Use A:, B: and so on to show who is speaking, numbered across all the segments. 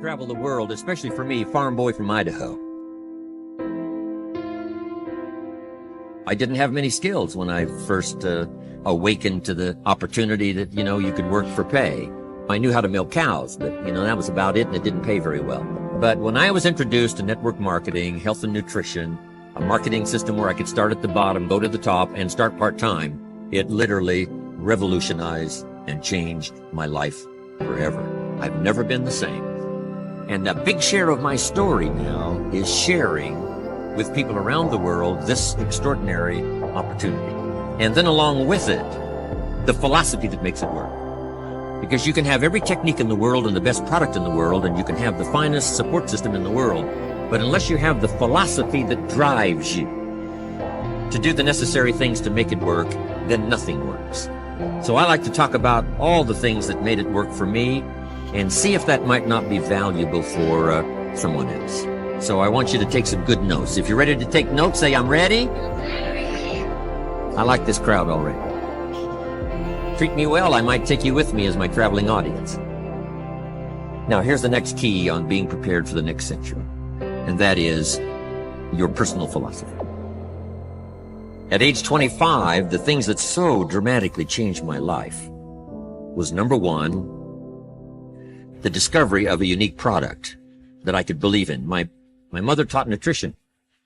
A: travel the world, especially for me, farm boy from Idaho. I didn't have many skills when I first awakened to the opportunity that, you could work for pay. I knew how to milk cows, but, that was about it, and it didn't pay very well. But when I was introduced to network marketing, health and nutrition, a marketing system where I could start at the bottom, go to the top, and start part-time, it literally revolutionized and changed my life forever. I've never been the same. And a big share of my story now is sharing with people around the world this extraordinary opportunity. And then along with it, the philosophy that makes it work. Because you can have every technique in the world and the best product in the world, and you can have the finest support system in the world, but unless you have the philosophy that drives you to do the necessary things to make it work, then nothing works. So I like to talk about all the things that made it work for me and see if that might not be valuable for someone else. So I want you to take some good notes. If you're ready to take notes, say, I'm ready. I like this crowd already. Treat me well, I might take you with me as my traveling audience. Now, here's the next key on being prepared for the next century, and that is your personal philosophy. At age 25, the things that so dramatically changed my life was, number one, the discovery of a unique product that I could believe in. My mother taught nutrition,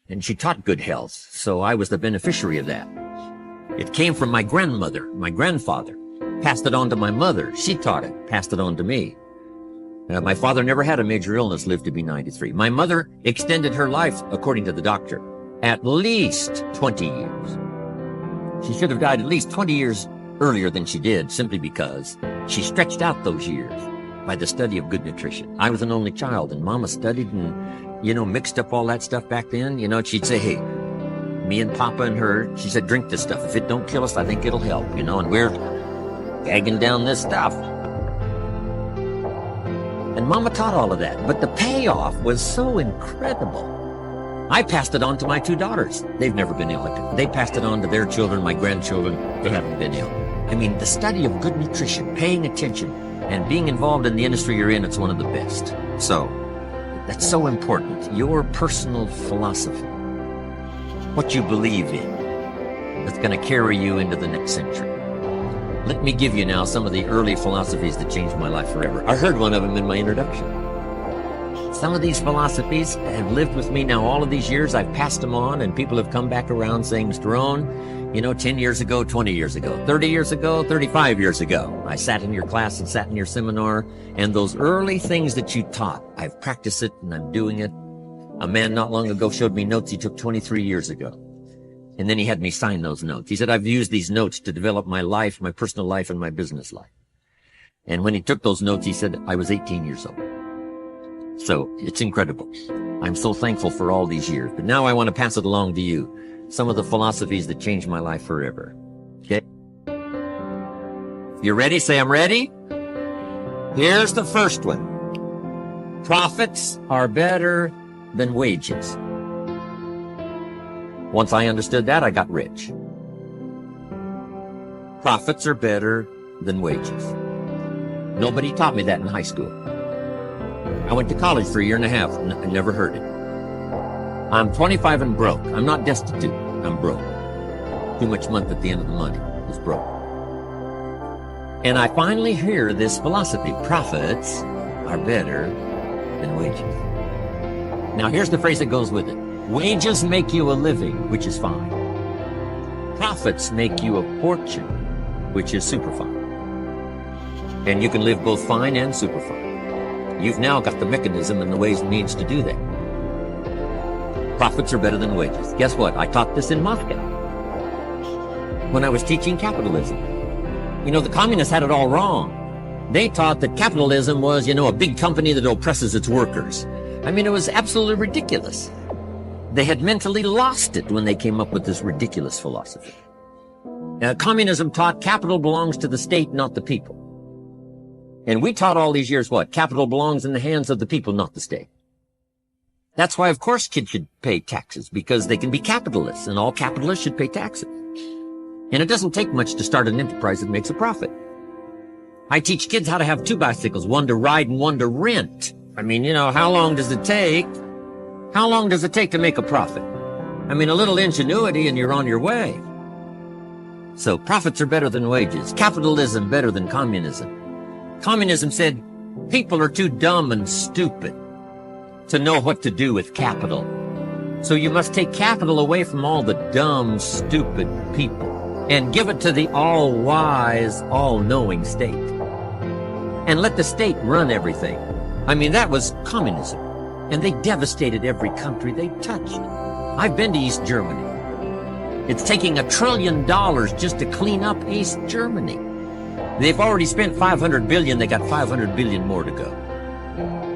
A: and she taught good health, so I was the beneficiary of that. It came from my grandmother, my grandfather, passed it on to my mother. She taught it, passed it on to me. My father never had a major illness, lived to be 93. My mother extended her life, according to the doctor, at least 20 years. She should have died at least 20 years earlier than she did, simply because she stretched out those years by the study of good nutrition. I was an only child, and Mama studied and, mixed up all that stuff back then. She'd say, hey, me and Papa and her, she said, drink this stuff. If it don't kill us, I think it'll help, and we're gagging down this stuff. And Mama taught all of that, but the payoff was so incredible. I passed it on to my two daughters. They've never been ill. They passed it on to their children, my grandchildren. They haven't been ill. I mean, the study of good nutrition, paying attention, and being involved in the industry you're in, it's one of the best. So, that's so important. Your personal philosophy, what you believe in, that's going to carry you into the next century. Let me give you now some of the early philosophies that changed my life forever. I heard one of them in my introduction. Some of these philosophies have lived with me now all of these years. I've passed them on, and people have come back around saying, Mr. Rohn, 10 years ago, 20 years ago, 30 years ago, 35 years ago, I sat in your class and sat in your seminar, and those early things that you taught, I've practiced it and I'm doing it. A man not long ago showed me notes he took 23 years ago. And then he had me sign those notes. He said, I've used these notes to develop my life, my personal life, and my business life. And when he took those notes, he said, I was 18 years old. So it's incredible. I'm so thankful for all these years. But now I want to pass it along to you. Some of the philosophies that changed my life forever. Okay? You ready? Say, I'm ready. Here's the first one. Profits are better than wages. Once I understood that, I got rich. Profits are better than wages. Nobody taught me that in high school. I went to college for a year and a half, and I never heard it. I'm 25 and broke. I'm not destitute. I'm broke. Too much month at the end of the money is broke. And I finally hear this philosophy. Profits are better than wages. Now here's the phrase that goes with it. Wages make you a living, which is fine. Profits make you a fortune, which is super fine. And you can live both fine and super fine. You've now got the mechanism and the ways and means to do that. Profits are better than wages. Guess what? I taught this in Moscow when I was teaching capitalism. The communists had it all wrong. They taught that capitalism was, a big company that oppresses its workers. I mean, it was absolutely ridiculous. They had mentally lost it when they came up with this ridiculous philosophy. Communism taught capital belongs to the state, not the people. And we taught all these years what? Capital belongs in the hands of the people, not the state. That's why, of course, kids should pay taxes, because they can be capitalists, and all capitalists should pay taxes. And it doesn't take much to start an enterprise that makes a profit. I teach kids how to have two bicycles, one to ride and one to rent. I mean, how long does it take? How long does it take to make a profit? I mean, a little ingenuity and you're on your way. So profits are better than wages. Capitalism better than communism. Communism said people are too dumb and stupid to know what to do with capital. So you must take capital away from all the dumb, stupid people and give it to the all-wise, all-knowing state. And let the state run everything. I mean, that was communism. And they devastated every country they touched. I've been to East Germany. It's taking $1 trillion just to clean up East Germany. They've already spent $500 billion. They got $500 billion more to go.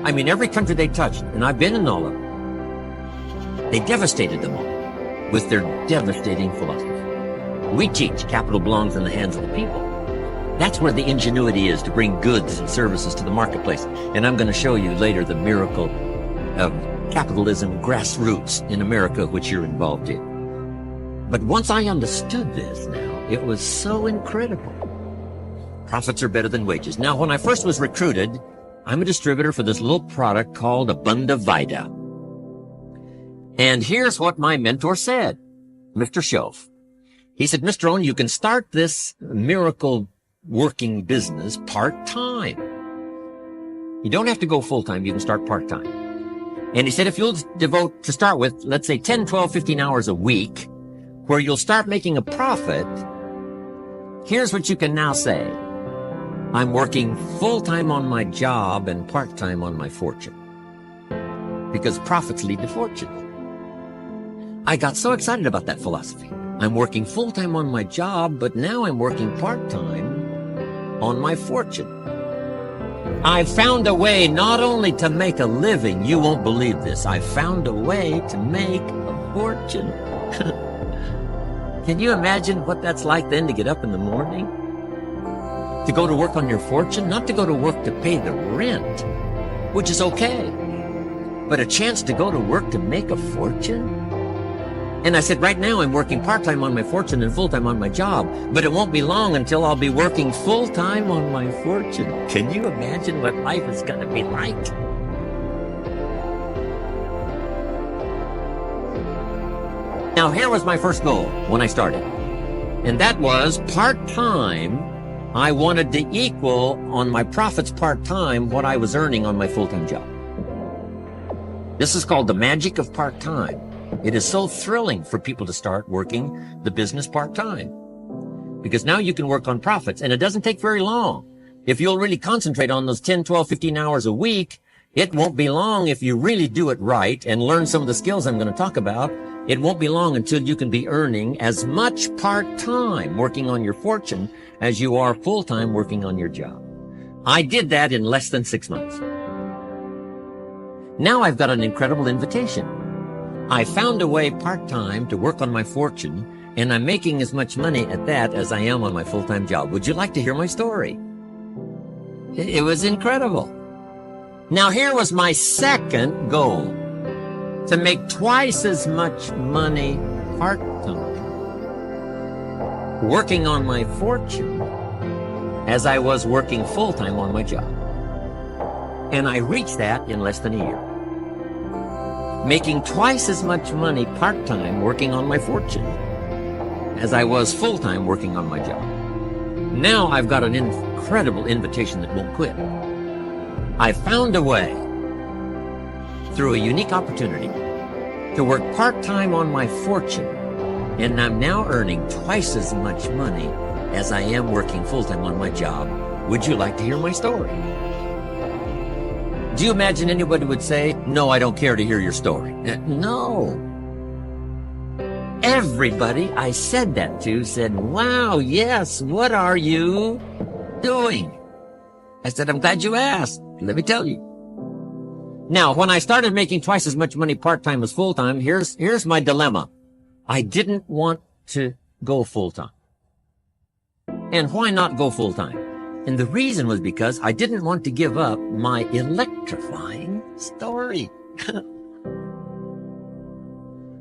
A: I mean, every country they touched, and I've been in all of them, they devastated them all with their devastating philosophy. We teach capital belongs in the hands of the people. That's where the ingenuity is, to bring goods and services to the marketplace. And I'm going to show you later the miracle of capitalism grassroots in America, which you're involved in. But once I understood this now, it was so incredible. Profits are better than wages. Now, when I first was recruited, I'm a distributor for this little product called Abunda Vita. And here's what my mentor said, Mr. Schoaf. He said, Mr. Rohn, you can start this miracle working business part-time. You don't have to go full-time. You can start part-time. And he said, if you'll devote, to start with, let's say 10, 12, 15 hours a week, where you'll start making a profit, here's what you can now say. I'm working full-time on my job and part-time on my fortune. Because profits lead to fortune. I got so excited about that philosophy. I'm working full-time on my job, but now I'm working part-time on my fortune. I found a way not only to make a living, you won't believe this, I found a way to make a fortune. Can you imagine what that's like then, to get up in the morning? To go to work on your fortune? Not to go to work to pay the rent, which is okay, but a chance to go to work to make a fortune? And I said, right now I'm working part-time on my fortune and full-time on my job, but it won't be long until I'll be working full-time on my fortune. Can you imagine what life is going to be like? Now, here was my first goal when I started, and that was part-time. I wanted to equal on my profits part-time what I was earning on my full-time job. This is called the magic of part-time. It is so thrilling for people to start working the business part-time, because now you can work on profits, and it doesn't take very long. If you'll really concentrate on those 10, 12, 15 hours a week, it won't be long if you really do it right and learn some of the skills I'm going to talk about. It won't be long until you can be earning as much part-time working on your fortune as you are full-time working on your job. I did that in less than 6 months. Now I've got an incredible invitation. I found a way part-time to work on my fortune, and I'm making as much money at that as I am on my full-time job. Would you like to hear my story? It was incredible. Now, here was my second goal, to make twice as much money part-time working on my fortune as I was working full-time on my job. And I reached that in less than a year. Making twice as much money part-time working on my fortune as I was full-time working on my job. Now I've got an incredible invitation that won't quit. I found a way, through a unique opportunity, to work part-time on my fortune, and I'm now earning twice as much money as I am working full-time on my job. Would you like to hear my story? Do you imagine anybody would say, no, I don't care to hear your story? No. Everybody I said that to said, wow, yes, what are you doing? I said, I'm glad you asked. Let me tell you. Now, when I started making twice as much money part-time as full-time, here's my dilemma. I didn't want to go full-time. And why not go full-time? And the reason was because I didn't want to give up my electrifying story.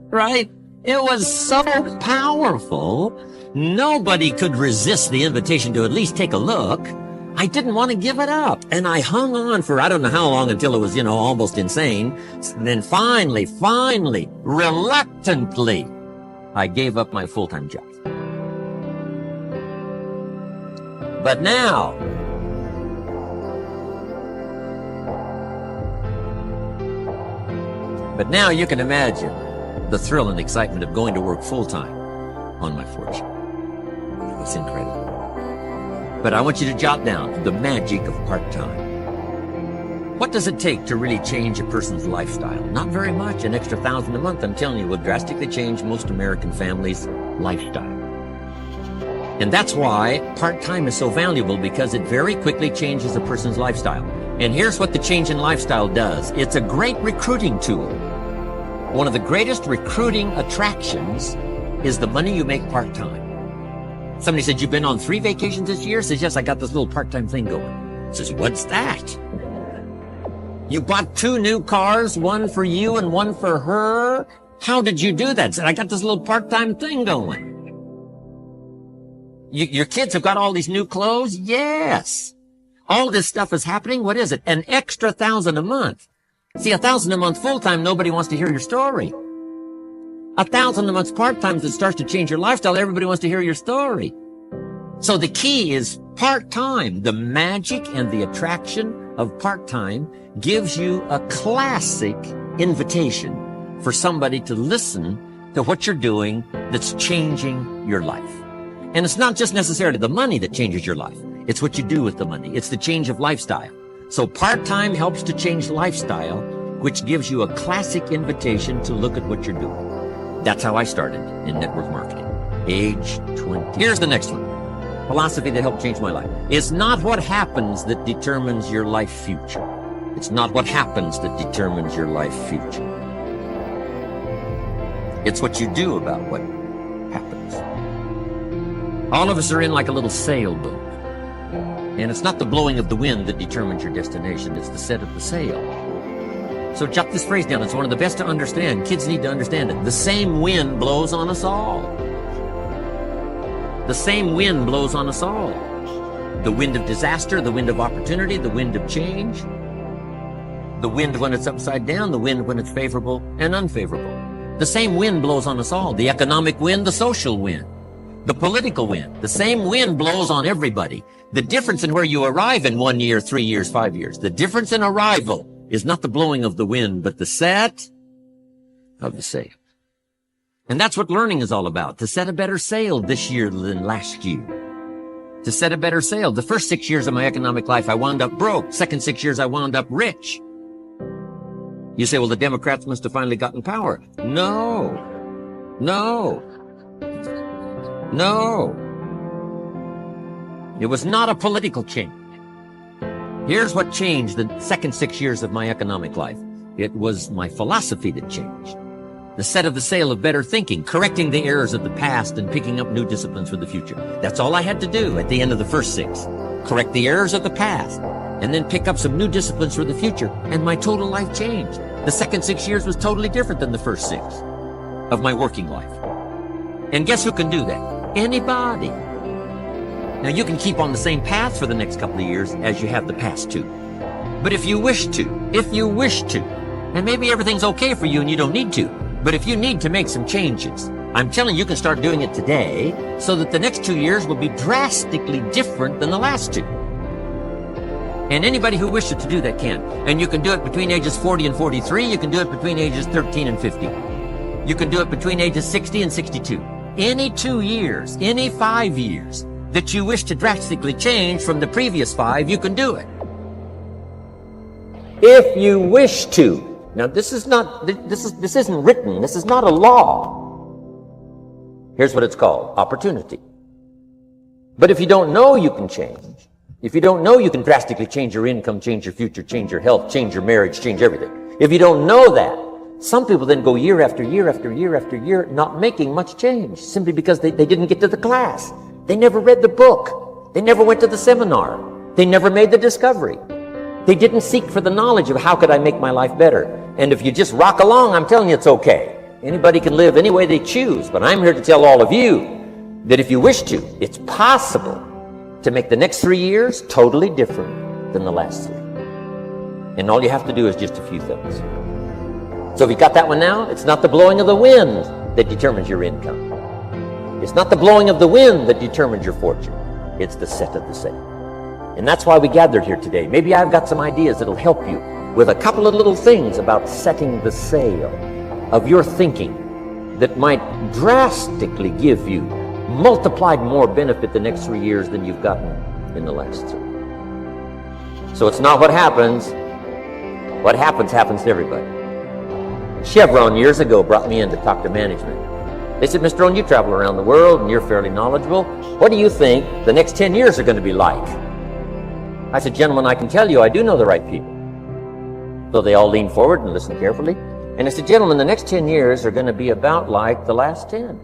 A: Right? It was so powerful, nobody could resist the invitation to at least take a look. I didn't want to give it up. And I hung on for I don't know how long until it was, almost insane. And then finally, reluctantly, I gave up my full-time job. But now, you can imagine the thrill and excitement of going to work full-time on my fortune. It was incredible. But I want you to jot down the magic of part-time. What does it take to really change a person's lifestyle? Not very much. An extra $1,000 a month, I'm telling you, will drastically change most American families' lifestyle. And that's why part-time is so valuable, because it very quickly changes a person's lifestyle. And here's what the change in lifestyle does. It's a great recruiting tool. One of the greatest recruiting attractions is the money you make part-time. Somebody said, "You've been on 3 vacations this year?" Says, "Yes, I got this little part-time thing going." Says, "What's that?" "You bought 2 new cars, one for you and one for her. How did you do that?" Said, "I got this little part-time thing going." Your kids have got all these new clothes? Yes. All this stuff is happening. What is it? An extra $1,000 a month. See, $1,000 a month full-time, nobody wants to hear your story. $1,000 a month part-time that starts to change your lifestyle, everybody wants to hear your story. So the key is part-time. The magic and the attraction of part-time gives you a classic invitation for somebody to listen to what you're doing that's changing your life. And it's not just necessarily the money that changes your life. It's what you do with the money. It's the change of lifestyle. So part-time helps to change lifestyle, which gives you a classic invitation to look at what you're doing. That's how I started in network marketing, age 20. Here's the next one. Philosophy that helped change my life. It's not what happens that determines your life future. It's not what happens that determines your life future. It's what you do about what happens. All of us are in like a little sailboat. And it's not the blowing of the wind that determines your destination. It's the set of the sail. So jot this phrase down. It's one of the best to understand. Kids need to understand it. The same wind blows on us all. The same wind blows on us all. The wind of disaster, the wind of opportunity, the wind of change. The wind when it's upside down, the wind when it's favorable and unfavorable. The same wind blows on us all. The economic wind, the social wind, the political wind. The same wind blows on everybody. The difference in where you arrive in 1 year, 3 years, 5 years, the difference in arrival is not the blowing of the wind, but the set of the sail. And that's what learning is all about, to set a better sail this year than last year. To set a better sail. The first 6 years of my economic life, I wound up broke. Second 6 years, I wound up rich. You say, well, the Democrats must have finally gotten power. No. It was not a political change. Here's what changed the second 6 years of my economic life. It was my philosophy that changed. The set of the sail of better thinking, correcting the errors of the past and picking up new disciplines for the future. That's all I had to do at the end of the first 6. Correct the errors of the past and then pick up some new disciplines for the future. And my total life changed. The second 6 years was totally different than the first 6 of my working life. And guess who can do that? Anybody. Now, you can keep on the same path for the next couple of years as you have the past 2. But if you wish to, and maybe everything's okay for you and you don't need to, but if you need to make some changes, I'm telling you, you can start doing it today so that the next 2 years will be drastically different than the last 2. And anybody who wishes to do that can. And you can do it between ages 40 and 43. You can do it between ages 13 and 50. You can do it between ages 60 and 62. Any 2 years, any 5 years that you wish to drastically change from the previous 5, you can do it. If you wish to. Now, this isn't written. This is not a law. Here's what it's called: opportunity. But if you don't know you can change, if you don't know you can drastically change your income, change your future, change your health, change your marriage, change everything, if you don't know that, some people then go year after year after year after year not making much change simply because they didn't get to the class. They never read the book. They never went to the seminar. They never made the discovery. They didn't seek for the knowledge of how could I make my life better. And if you just rock along, I'm telling you it's okay. Anybody can live any way they choose, but I'm here to tell all of you that if you wish to, it's possible to make the next 3 years totally different than the last 3. And all you have to do is just a few things. So if you got that one now, it's not the blowing of the wind that determines your income. It's not the blowing of the wind that determines your fortune. It's the set of the sail. And that's why we gathered here today. Maybe I've got some ideas that'll help you with a couple of little things about setting the sail of your thinking that might drastically give you multiplied more benefit the next 3 years than you've gotten in the last 3. So it's not what happens. What happens to everybody. Chevron years ago brought me in to talk to management. They said, Mr. Rohn, you travel around the world and you're fairly knowledgeable. What do you think the next 10 years are going to be like? I said, gentlemen, I can tell you I do know the right people. So they all leaned forward and listened carefully. And I said, gentlemen, the next 10 years are going to be about like the last 10.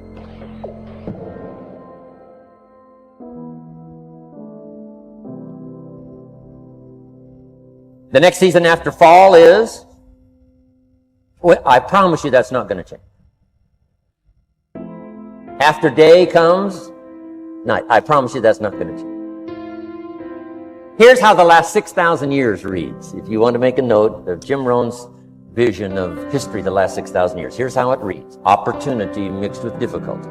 A: The next season after fall is, well, I promise you that's not going to change. After day comes night. I promise you that's not going to change. Here's how the last 6,000 years reads. If you want to make a note of Jim Rohn's vision of history the last 6,000 years, here's how it reads. Opportunity mixed with difficulty.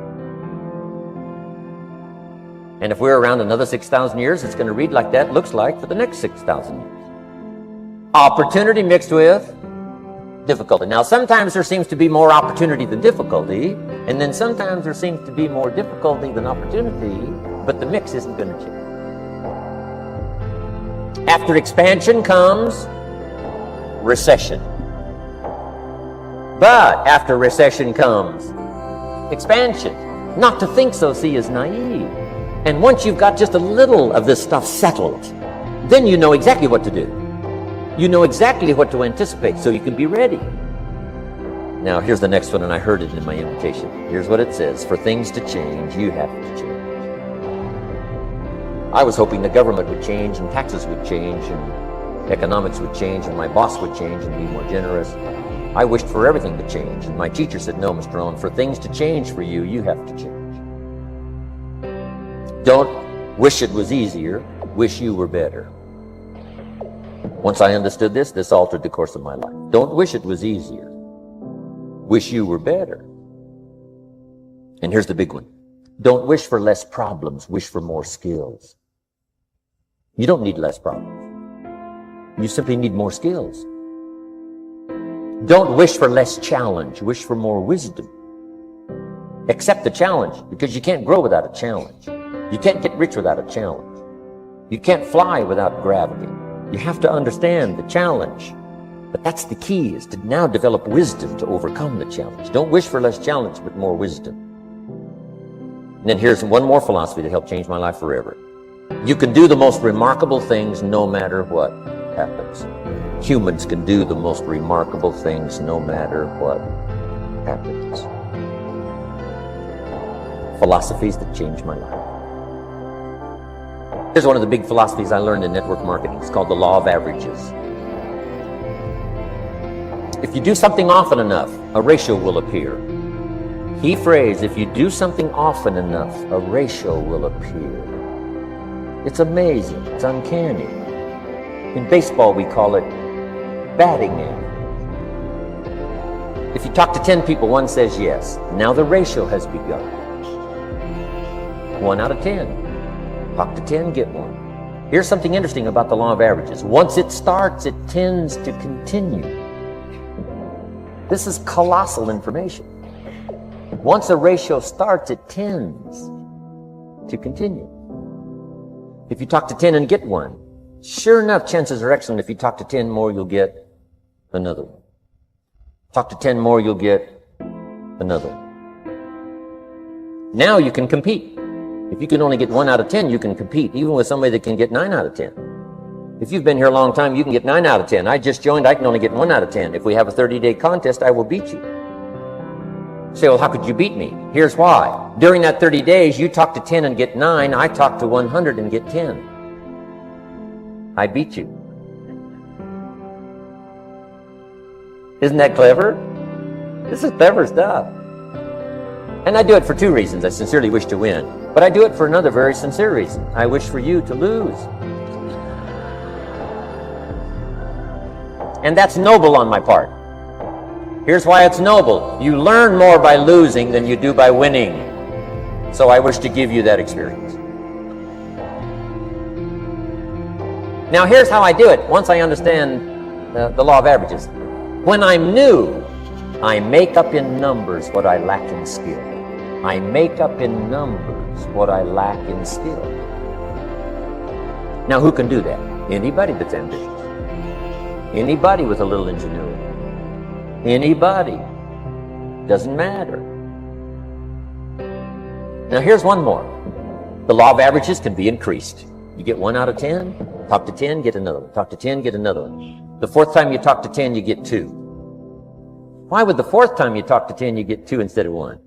A: And if we're around another 6,000 years, it's going to read like that looks like for the next 6,000 years. Opportunity mixed with difficulty. Now, sometimes there seems to be more opportunity than difficulty, and then sometimes there seems to be more difficulty than opportunity, but the mix isn't going to change. After expansion comes recession. But after recession comes expansion. Not to think so, see, is naive. And once you've got just a little of this stuff settled, then you know exactly what to do. You know exactly what to anticipate, so you can be ready. Now, here's the next one, and I heard it in my invitation. Here's what it says. For things to change, you have to change. I was hoping the government would change, and taxes would change, and economics would change, and my boss would change and be more generous. I wished for everything to change, and my teacher said, no, Mr. Rohn, for things to change for you, you have to change. Don't wish it was easier, wish you were better. Once I understood this, this altered the course of my life. Don't wish it was easier. Wish you were better. And here's the big one. Don't wish for less problems. Wish for more skills. You don't need less problems. You simply need more skills. Don't wish for less challenge. Wish for more wisdom. Accept the challenge, because you can't grow without a challenge. You can't get rich without a challenge. You can't fly without gravity. You have to understand the challenge. But that's the key, is to now develop wisdom to overcome the challenge. Don't wish for less challenge, but more wisdom. And then here's one more philosophy that helped change my life forever. You can do the most remarkable things no matter what happens. Humans can do the most remarkable things no matter what happens. Philosophies that changed my life. Here's one of the big philosophies I learned in network marketing. It's called the law of averages. If you do something often enough, a ratio will appear. Key phrase, if you do something often enough, a ratio will appear. It's amazing. It's uncanny. In baseball, we call it batting average. If you talk to 10 people, one says yes. Now the ratio has begun. 1 out of 10. Talk to 10, get 1. Here's something interesting about the law of averages. Once it starts, it tends to continue. This is colossal information. Once a ratio starts, it tends to continue. If you talk to 10 and get 1, sure enough, chances are excellent. If you talk to 10 more, you'll get another one. Talk to 10 more, you'll get another one. Now you can compete. If you can only get 1 out of 10, you can compete, even with somebody that can get 9 out of 10. If you've been here a long time, you can get 9 out of 10. I just joined, I can only get 1 out of 10. If we have a 30-day contest, I will beat you. You say, well, how could you beat me? Here's why. During that 30 days, you talk to 10 and get 9. I talk to 100 and get 10. I beat you. Isn't that clever? This is clever stuff. And I do it for 2 reasons. I sincerely wish to win. But I do it for another very sincere reason. I wish for you to lose. And that's noble on my part. Here's why it's noble. You learn more by losing than you do by winning. So I wish to give you that experience. Now here's how I do it once I understand the law of averages. When I'm new, I make up in numbers what I lack in skill. I make up in numbers what I lack in skill. Now who can do that? Anybody that's ambitious. Anybody with a little ingenuity. Anybody. Doesn't matter. Now here's one more. The law of averages can be increased. You get 1 out of 10, talk to 10, get another one. Talk to 10, get another one. The fourth time you talk to 10, you get 2. Why would the fourth time you talk to 10, you get 2 instead of 1?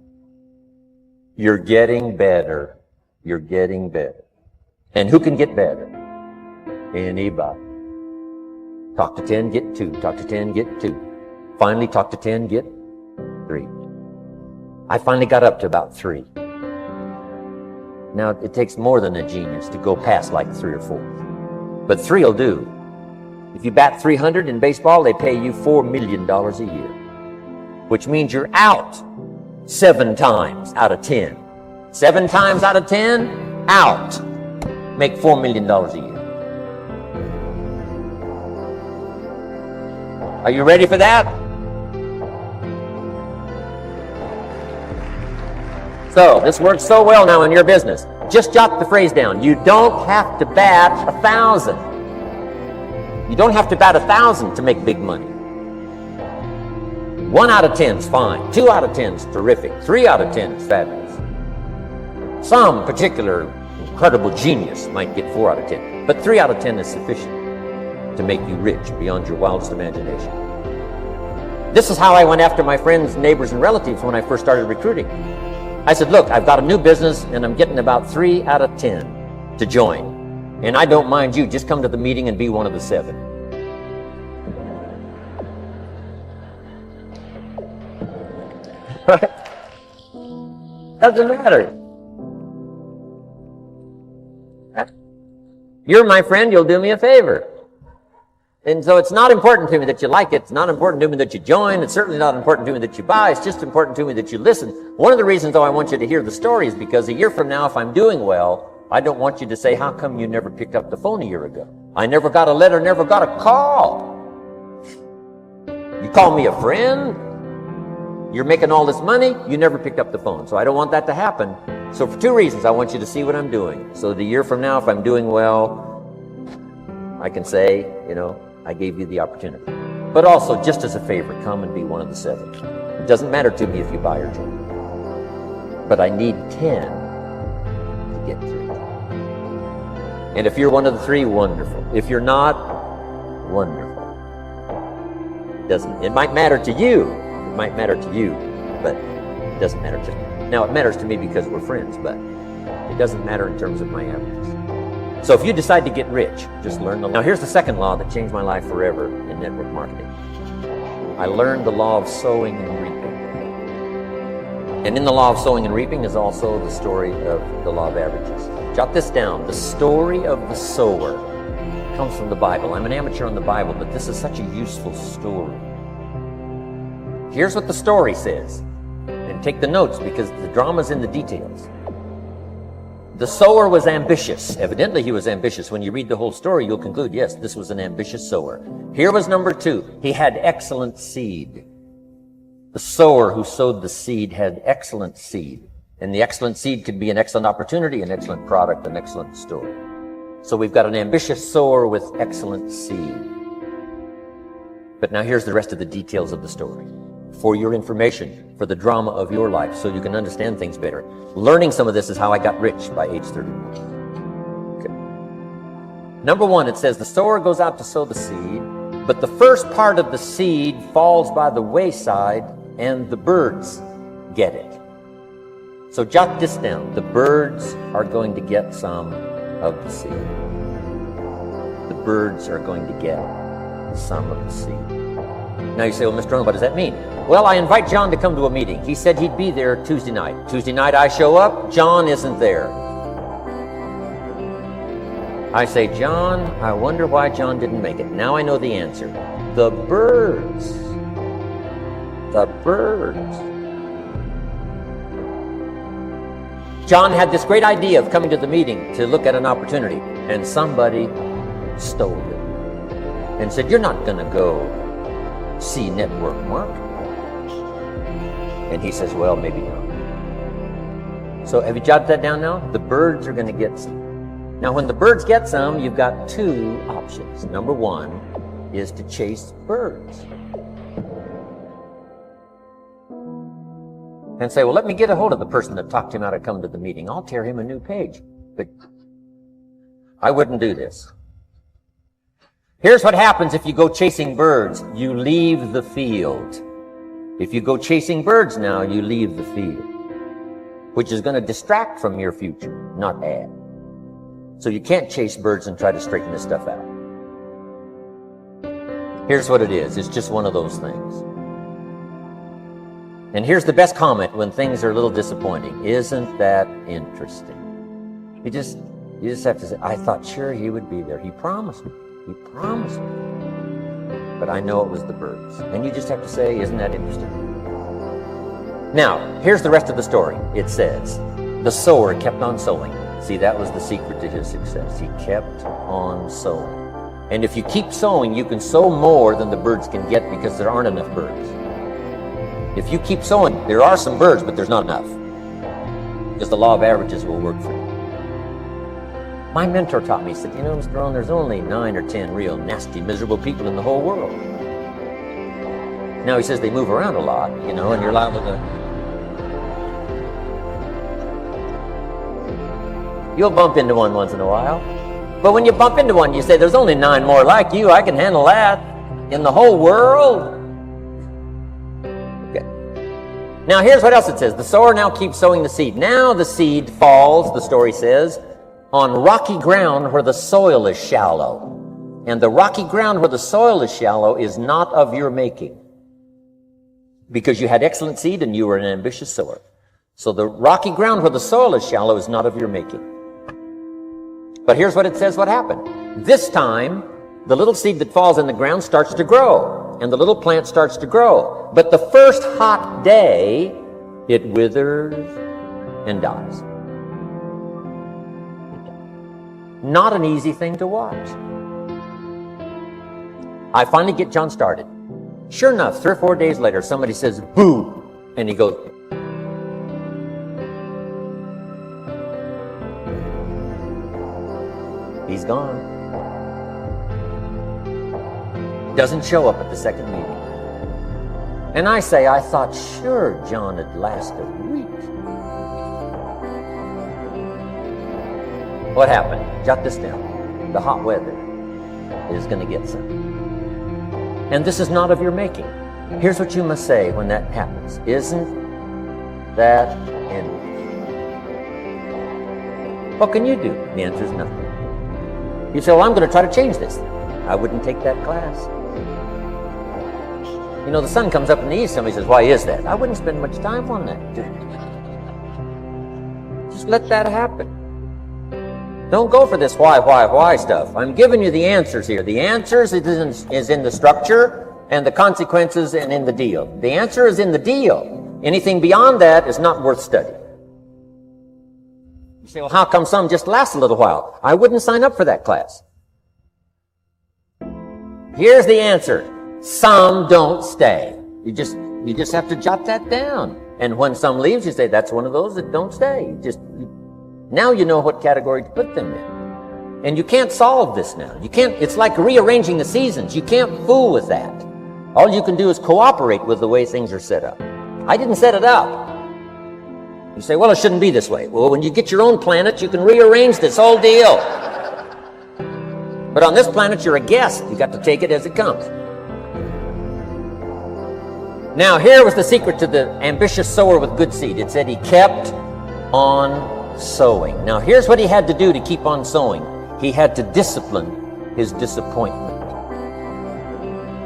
A: You're getting better. You're getting better. And who can get better? Anybody. Talk to 10, get 2. Talk to 10, get 2. Finally, talk to 10, get 3. I finally got up to about 3. Now, it takes more than a genius to go past like 3 or 4. But 3 will do. If you bat 300 in baseball, they pay you $4 million a year. Which means you're out 7 times out of 10. 7 times out of 10, out. Make $4 million a year. Are you ready for that? So, this works so well now in your business. Just jot the phrase down. You don't have to bat 1,000. You don't have to bat 1,000 to make big money. 1 out of 10 is fine. 2 out of 10 is terrific. 3 out of 10 is fabulous. Some particular incredible genius might get 4 out of 10. But 3 out of 10 is sufficient to make you rich beyond your wildest imagination. This is how I went after my friends, neighbors, and relatives when I first started recruiting. I said, look, I've got a new business and I'm getting about 3 out of 10 to join. And I don't mind you, just come to the meeting and be one of the 7. Right? Doesn't matter. You're my friend, you'll do me a favor. And so it's not important to me that you like it. It's not important to me that you join. It's certainly not important to me that you buy. It's just important to me that you listen. One of the reasons, though, I want you to hear the story is because a year from now, if I'm doing well, I don't want you to say, how come you never picked up the phone a year ago? I never got a letter, never got a call. You call me a friend? You're making all this money? You never picked up the phone. So I don't want that to happen. So for 2 reasons, I want you to see what I'm doing. So the year from now, if I'm doing well, I can say, you know, I gave you the opportunity. But also, just as a favor, come and be one of the 7. It doesn't matter to me if you buy or join. But I need 10 to get 3. And if you're one of the 3, wonderful. If you're not, wonderful. It might matter to you. It might matter to you, but it doesn't matter to me. Now, it matters to me because we're friends, but it doesn't matter in terms of my averages. So if you decide to get rich, just learn the law. Now here's the second law that changed my life forever in network marketing. I learned the law of sowing and reaping. And in the law of sowing and reaping is also the story of the law of averages. Jot this down. The story of the sower comes from the Bible. I'm an amateur on the Bible, but this is such a useful story. Here's what the story says. And take the notes because the drama's in the details. The sower was ambitious. Evidently, he was ambitious. When you read the whole story, you'll conclude, yes, this was an ambitious sower. Here was number 2. He had excellent seed. The sower who sowed the seed had excellent seed. And the excellent seed could be an excellent opportunity, an excellent product, an excellent story. So we've got an ambitious sower with excellent seed. But now here's the rest of the details of the story. For your information, for the drama of your life, so you can understand things better. Learning some of this is how I got rich by age 31. Okay. Number 1, it says the sower goes out to sow the seed, but the first part of the seed falls by the wayside and the birds get it. So jot this down. The birds are going to get some of the seed. The birds are going to get some of the seed. Now you say, well, Mr. Rohn, what does that mean? Well, I invite John to come to a meeting. He said he'd be there Tuesday night. Tuesday night I show up, John isn't there. I say, John, I wonder why John didn't make it. Now I know the answer. The birds. The birds. John had this great idea of coming to the meeting to look at an opportunity, and somebody stole it and said, you're not going to go see Network Mark. And he says, well, maybe not. So have you jotted that down now? The birds are going to get some. Now, when the birds get some, you've got two options. Number one is to chase birds. And say, well, let me get a hold of the person that talked him out of coming to the meeting. I'll tear him a new page. But I wouldn't do this. Here's what happens if you go chasing birds. You leave the field. If you go chasing birds now, you leave the field, which is going to distract from your future, not add. So you can't chase birds and try to straighten this stuff out. Here's what it is. It's just one of those things. And here's the best comment when things are a little disappointing. Isn't that interesting? You just have to say, I thought sure he would be there. He promised me. He promised me. But I know it was the birds. And you just have to say, isn't that interesting? Now, here's the rest of the story. It says, the sower kept on sowing. See, that was the secret to his success. He kept on sowing. And if you keep sowing, you can sow more than the birds can get because there aren't enough birds. If you keep sowing, there are some birds, but there's not enough. Because the law of averages will work for you. My mentor taught me, he said, you know, Mr. Rohn, there's only 9 or 10 real nasty, miserable people in the whole world. Now, he says they move around a lot, you know, and you're liable to... You'll bump into one once in a while. But when you bump into one, you say, there's only 9 more like you. I can handle that. In the whole world. Okay. Now, here's what else it says. The sower now keeps sowing the seed. Now the seed falls, the story says, on rocky ground where the soil is shallow. And the rocky ground where the soil is shallow is not of your making. Because you had excellent seed and you were an ambitious sower. So the rocky ground where the soil is shallow is not of your making. But here's what it says what happened. This time, the little seed that falls in the ground starts to grow. And the little plant starts to grow. But the first hot day, it withers and dies. Not an easy thing to watch. I finally get John started. Sure enough, 3 or 4 days later, somebody says, boo! And he goes, he's gone. Doesn't show up at the second meeting. And I say, I thought sure John would last a week. What happened? Jot this down. The hot weather is going to get some. And this is not of your making. Here's what you must say when that happens. Isn't that interesting? What can you do? The answer is nothing. You say, well, I'm going to try to change this. I wouldn't take that class. You know, the sun comes up in the east. Somebody says, why is that? I wouldn't spend much time on that. Just let that happen. Don't go for this why stuff. I'm giving you the answers here. The answers is in the structure and the consequences and in the deal. The answer is in the deal. Anything beyond that is not worth studying. You say, well, how come some just last a little while? I wouldn't sign up for that class. Here's the answer. Some don't stay. You just have to jot that down. And when some leaves, you say, that's one of those that don't stay. Now you know what category to put them in. And you can't solve this now. It's like rearranging the seasons. You can't fool with that. All you can do is cooperate with the way things are set up. I didn't set it up. You say, well, it shouldn't be this way. Well, when you get your own planet, you can rearrange this whole deal. But on this planet, you're a guest. You got to take it as it comes. Now, here was the secret to the ambitious sower with good seed. It said he kept on sowing. Now, here's what he had to do to keep on sowing. He had to discipline his disappointment.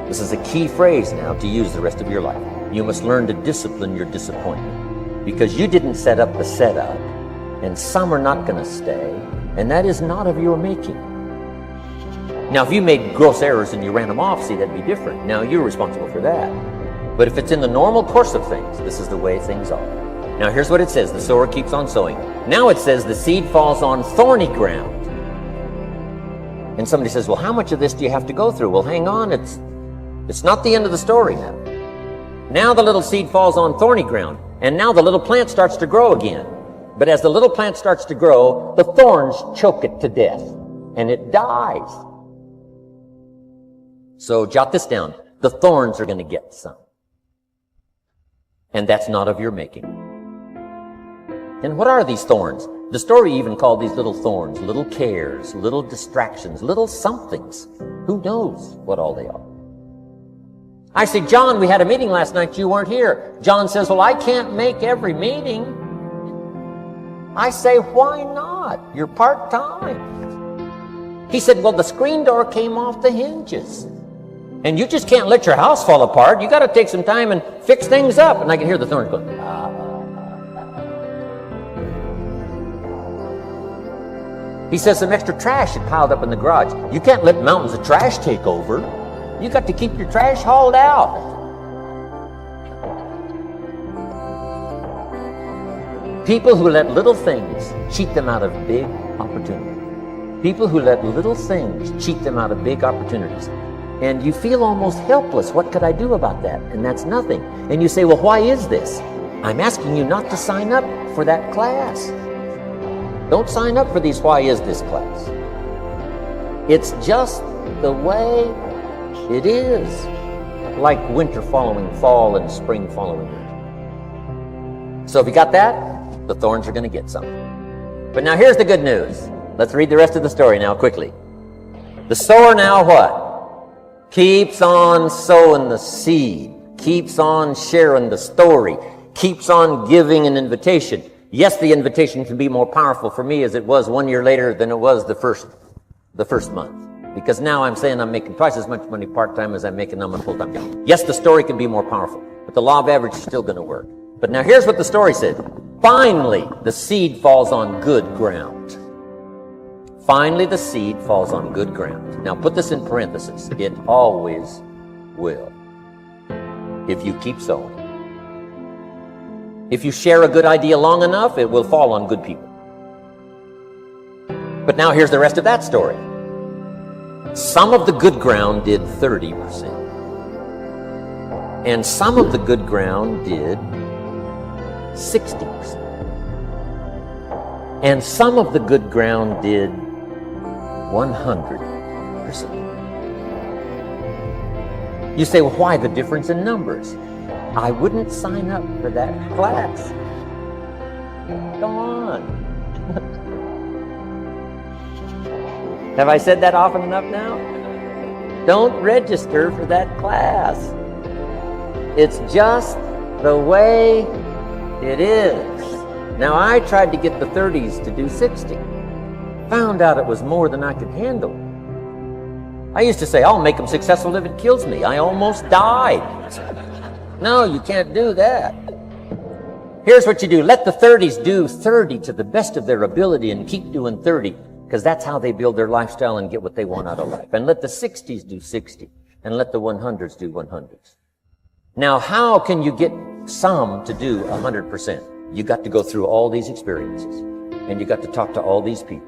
A: This is a key phrase now to use the rest of your life. You must learn to discipline your disappointment, because you didn't set up the setup, and some are not going to stay, and that is not of your making. Now, if you made gross errors and you ran them off, see, that'd be different. Now, you're responsible for that. But if it's in the normal course of things, this is the way things are. Now, here's what it says. The sower keeps on sowing. Now it says the seed falls on thorny ground. And somebody says, well, how much of this do you have to go through? Well, hang on. It's not the end of the story now. Now the little seed falls on thorny ground. And now the little plant starts to grow again. But as the little plant starts to grow, the thorns choke it to death. And it dies. So jot this down. The thorns are going to get some. And that's not of your making. And what are these thorns? The story even called these little thorns, little cares, little distractions, little somethings. Who knows what all they are? I say, John, we had a meeting last night. You weren't here. John says, well, I can't make every meeting. I say, why not? You're part-time. He said, well, the screen door came off the hinges. And you just can't let your house fall apart. You got to take some time and fix things up. And I can hear the thorns going, He says some extra trash had piled up in the garage. You can't let mountains of trash take over. You got to keep your trash hauled out. People who let little things cheat them out of big opportunities. People who let little things cheat them out of big opportunities. And you feel almost helpless. What could I do about that? And that's nothing. And you say, well, why is this? I'm asking you not to sign up for that class. Don't sign up for these why is this class. It's just the way it is. Like winter following fall and spring following winter. So if you got that, the thorns are going to get some. But now here's the good news. Let's read the rest of the story now quickly. The sower now what? Keeps on sowing the seed. Keeps on sharing the story. Keeps on giving an invitation. Yes, the invitation can be more powerful for me as it was 1 year later than it was the first month. Because now I'm saying I'm making twice as much money part-time as I'm making on my full-time job. Yes, the story can be more powerful, but the law of average is still going to work. But now here's what the story said. Finally, the seed falls on good ground. Finally, the seed falls on good ground. Now put this in parentheses. It always will. If you keep sowing. If you share a good idea long enough, it will fall on good people. But now here's the rest of that story. Some of the good ground did 30%. And some of the good ground did 60%. And some of the good ground did 100%. You say, well, why the difference in numbers? I wouldn't sign up for that class. Come on. Have I said that often enough now? Don't register for that class. It's just the way it is. Now, I tried to get the 30s to do 60. Found out it was more than I could handle. I used to say, I'll make them successful if it kills me. I almost died. No, you can't do that. Here's what you do. Let the 30s do 30 to the best of their ability and keep doing 30, because that's how they build their lifestyle and get what they want out of life. And let the 60s do 60, and let the 100s do 100s. Now, how can you get some to do 100%? You got to go through all these experiences, and you got to talk to all these people.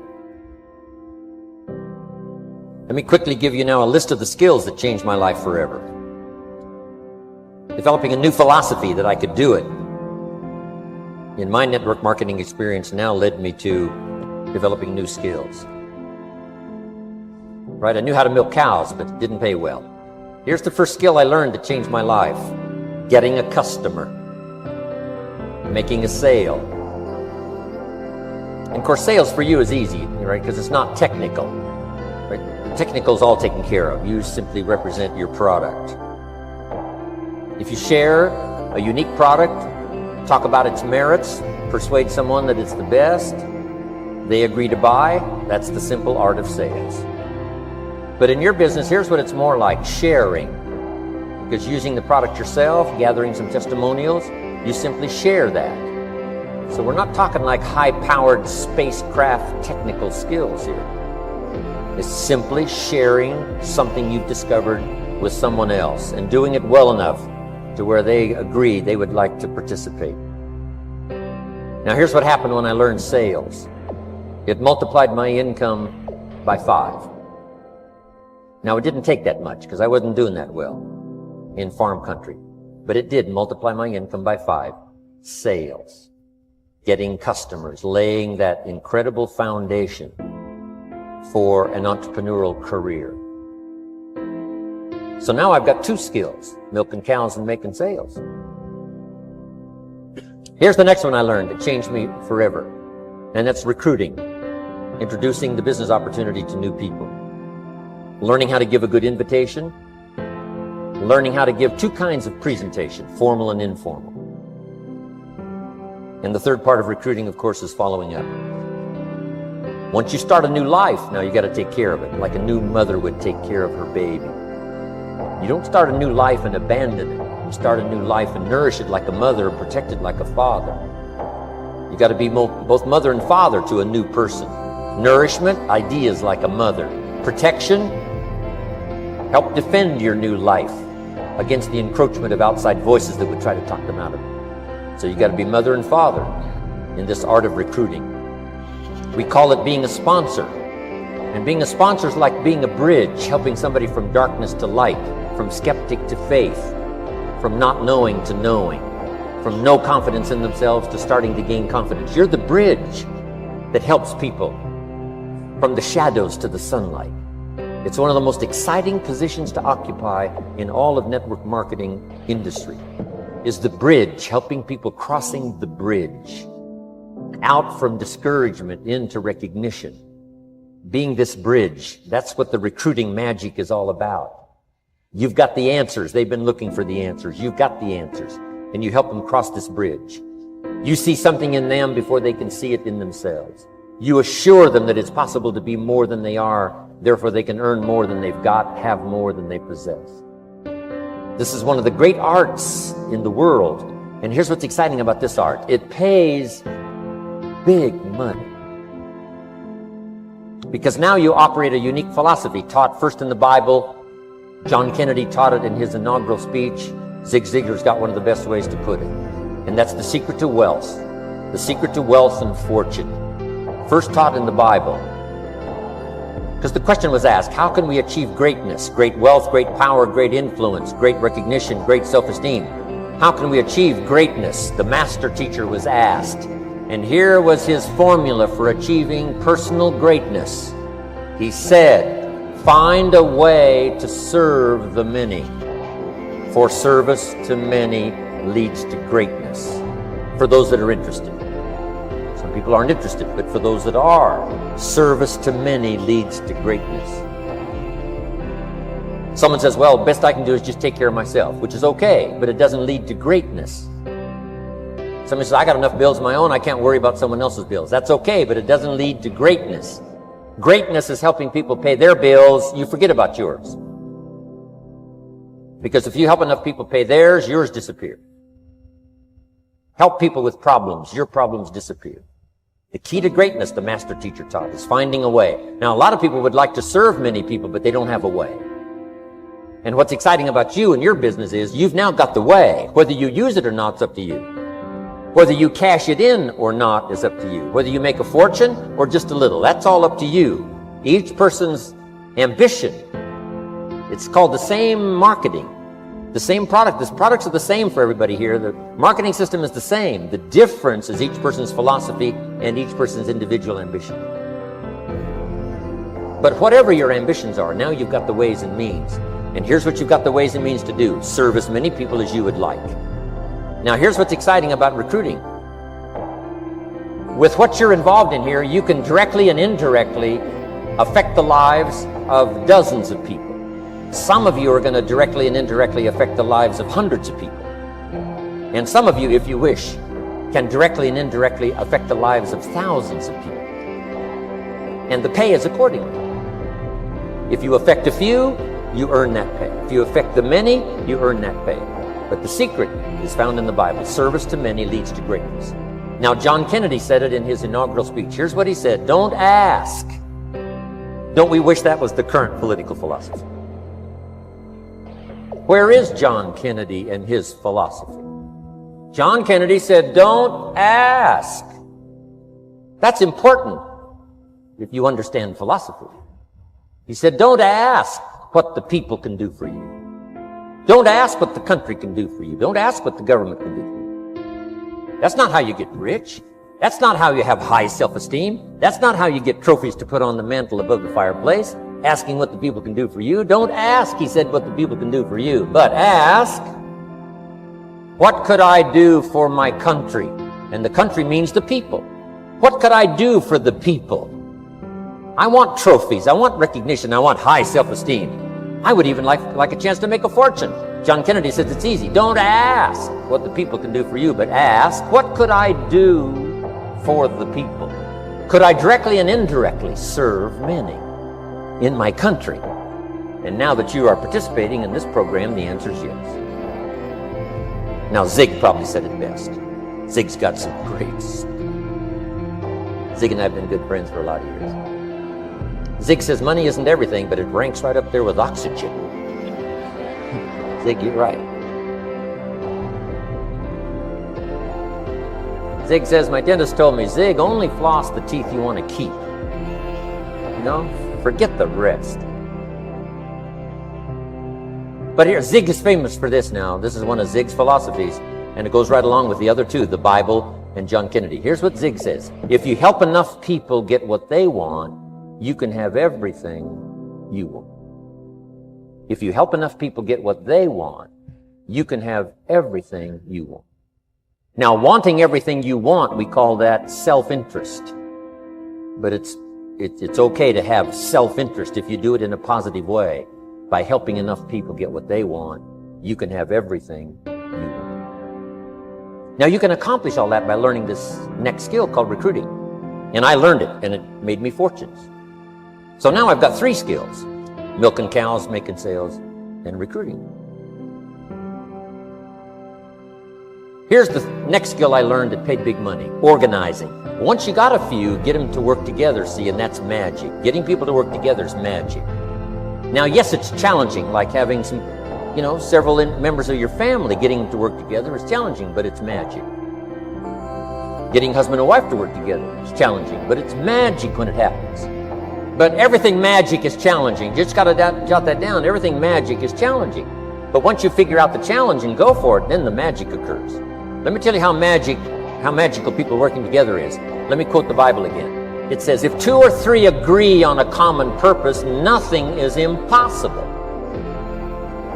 A: Let me quickly give you now a list of the skills that changed my life forever. Developing a new philosophy that I could do it in my network marketing experience now led me to developing new skills. Right? I knew how to milk cows, but it didn't pay well. Here's the first skill I learned that changed my life. Getting a customer. Making a sale. And of course, sales for you is easy, right? Because it's not technical. Right? Technical is all taken care of. You simply represent your product. If you share a unique product, talk about its merits, persuade someone that it's the best, they agree to buy, that's the simple art of sales. But in your business, here's what it's more like: sharing. Because using the product yourself, gathering some testimonials, you simply share that. So we're not talking like high-powered spacecraft technical skills here. It's simply sharing something you've discovered with someone else and doing it well enough to where they agree they would like to participate. Now here's what happened when I learned sales. It multiplied my income by 5. Now it didn't take that much because I wasn't doing that well in farm country, but it did multiply my income by 5. Sales, getting customers, laying that incredible foundation for an entrepreneurial career. So now I've got 2 skills, milking cows and making sales. Here's the next one I learned that changed me forever, and that's recruiting, introducing the business opportunity to new people, learning how to give a good invitation, learning how to give 2 kinds of presentation, formal and informal. And the third part of recruiting, of course, is following up. Once you start a new life, now you got to take care of it, like a new mother would take care of her baby. You don't start a new life and abandon it. You start a new life and nourish it like a mother and protect it like a father. You got to be both mother and father to a new person. Nourishment, ideas like a mother. Protection, help defend your new life against the encroachment of outside voices that would try to talk them out of it. So you got to be mother and father in this art of recruiting. We call it being a sponsor. And being a sponsor is like being a bridge, helping somebody from darkness to light, from skeptic to faith, from not knowing to knowing, from no confidence in themselves to starting to gain confidence. You're the bridge that helps people from the shadows to the sunlight. It's one of the most exciting positions to occupy in all of network marketing industry, is the bridge, helping people crossing the bridge out from discouragement into recognition. Being this bridge, that's what the recruiting magic is all about. You've got the answers. They've been looking for the answers. You've got the answers, and you help them cross this bridge. You see something in them before they can see it in themselves. You assure them that it's possible to be more than they are, therefore they can earn more than they've got, have more than they possess. This is one of the great arts in the world, and here's what's exciting about this art. It pays big money. Because now you operate a unique philosophy taught first in the Bible. John Kennedy taught it in his inaugural speech. Zig Ziglar's got one of the best ways to put it. And that's the secret to wealth. The secret to wealth and fortune. First taught in the Bible. Because the question was asked, how can we achieve greatness, great wealth, great power, great influence, great recognition, great self-esteem? How can we achieve greatness? The master teacher was asked. And here was his formula for achieving personal greatness. He said, find a way to serve the many. For service to many leads to greatness. For those that are interested. Some people aren't interested, but for those that are, service to many leads to greatness. Someone says, well, best I can do is just take care of myself, which is okay, but it doesn't lead to greatness. Somebody says, I got enough bills of my own, I can't worry about someone else's bills. That's okay, but it doesn't lead to greatness. Greatness is helping people pay their bills, you forget about yours. Because if you help enough people pay theirs, yours disappear. Help people with problems, your problems disappear. The key to greatness, the master teacher taught, is finding a way. Now, a lot of people would like to serve many people, but they don't have a way. And what's exciting about you and your business is you've now got the way. Whether you use it or not, it's up to you. Whether you cash it in or not is up to you. Whether you make a fortune or just a little, that's all up to you. Each person's ambition. It's called the same marketing, the same product. The products are the same for everybody here. The marketing system is the same. The difference is each person's philosophy and each person's individual ambition. But whatever your ambitions are, now you've got the ways and means. And here's what you've got the ways and means to do. Serve as many people as you would like. Now, here's what's exciting about recruiting. With what you're involved in here, you can directly and indirectly affect the lives of dozens of people. Some of you are going to directly and indirectly affect the lives of hundreds of people. And some of you, if you wish, can directly and indirectly affect the lives of thousands of people. And the pay is accordingly. If you affect a few, you earn that pay. If you affect the many, you earn that pay. But the secret is found in the Bible. Service to many leads to greatness. Now, John Kennedy said it in his inaugural speech. Here's what he said: don't ask. Don't we wish that was the current political philosophy? Where is John Kennedy and his philosophy? John Kennedy said, don't ask. That's important if you understand philosophy. He said, don't ask what the people can do for you. Don't ask what the country can do for you. Don't ask what the government can do for you. That's not how you get rich. That's not how you have high self-esteem. That's not how you get trophies to put on the mantle above the fireplace, asking what the people can do for you. Don't ask, he said, what the people can do for you, but ask, what could I do for my country? And the country means the people. What could I do for the people? I want trophies. I want recognition. I want high self-esteem. I would even like a chance to make a fortune. John Kennedy says it's easy. Don't ask what the people can do for you, but ask, what could I do for the people? Could I directly and indirectly serve many in my country? And now that you are participating in this program, the answer is yes. Now, Zig probably said it best. Zig's got some greats. Zig and I have been good friends for a lot of years. Zig says money isn't everything, but it ranks right up there with oxygen. Zig, you're right. Zig says, my dentist told me, Zig, only floss the teeth you want to keep. You know, forget the rest. But here, Zig is famous for this now. This is one of Zig's philosophies, and it goes right along with the other two, the Bible and John Kennedy. Here's what Zig says. If you help enough people get what they want, you can have everything you want. If you help enough people get what they want, you can have everything you want. Now, wanting everything you want, we call that self-interest. But it's okay to have self-interest if you do it in a positive way. By helping enough people get what they want, you can have everything you want. Now, you can accomplish all that by learning this next skill called recruiting. And I learned it, and it made me fortunes. So now I've got 3 skills: milking cows, making sales, and recruiting. Here's the next skill I learned that paid big money: organizing. Once you got a few, get them to work together, see, and that's magic. Getting people to work together is magic. Now, yes, it's challenging, like having several members of your family. Getting them to work together is challenging, but it's magic. Getting husband and wife to work together is challenging, but it's magic when it happens. But everything magic is challenging. You just got to jot that down. Everything magic is challenging. But once you figure out the challenge and go for it, then the magic occurs. Let me tell you how magical people working together is. Let me quote the Bible again. It says, if 2 or 3 agree on a common purpose, nothing is impossible.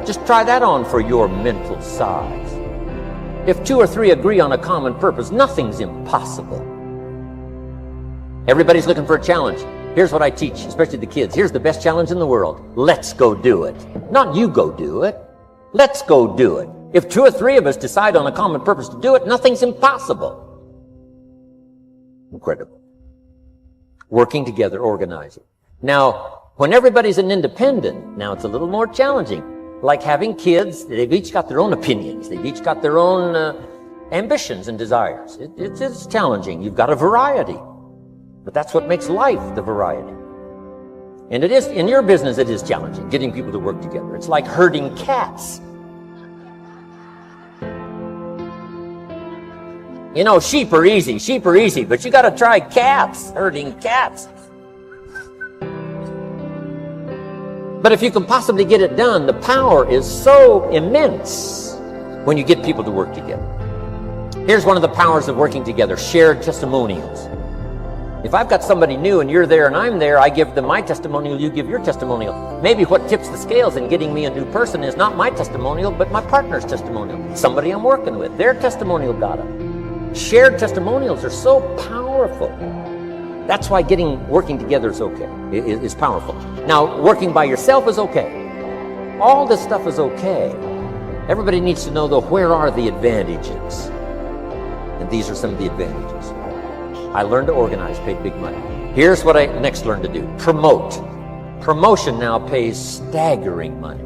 A: Just try that on for your mental size. If 2 or 3 agree on a common purpose, nothing's impossible. Everybody's looking for a challenge. Here's what I teach, especially the kids. Here's the best challenge in the world. Let's go do it. Not you go do it. Let's go do it. If 2 or 3 of us decide on a common purpose to do it, nothing's impossible. Incredible. Working together, organizing. Now, when everybody's an independent, now it's a little more challenging. Like having kids, they've each got their own opinions. They've each got their own ambitions and desires. It's challenging. You've got a variety. But that's what makes life, the variety. And it is, in your business, it is challenging, getting people to work together. It's like herding cats. You know, sheep are easy, but you got to try cats, herding cats. But if you can possibly get it done, the power is so immense when you get people to work together. Here's one of the powers of working together: shared testimonials. If I've got somebody new and you're there and I'm there, I give them my testimonial, you give your testimonial. Maybe what tips the scales in getting me a new person is not my testimonial, but my partner's testimonial. Somebody I'm working with, their testimonial got it. Shared testimonials are so powerful. That's why working together is okay, is powerful. Now, working by yourself is okay. All this stuff is okay. Everybody needs to know, though, where are the advantages? And these are some of the advantages. I learned to organize, paid big money. Here's what I next learned to do: promote. Promotion now pays staggering money.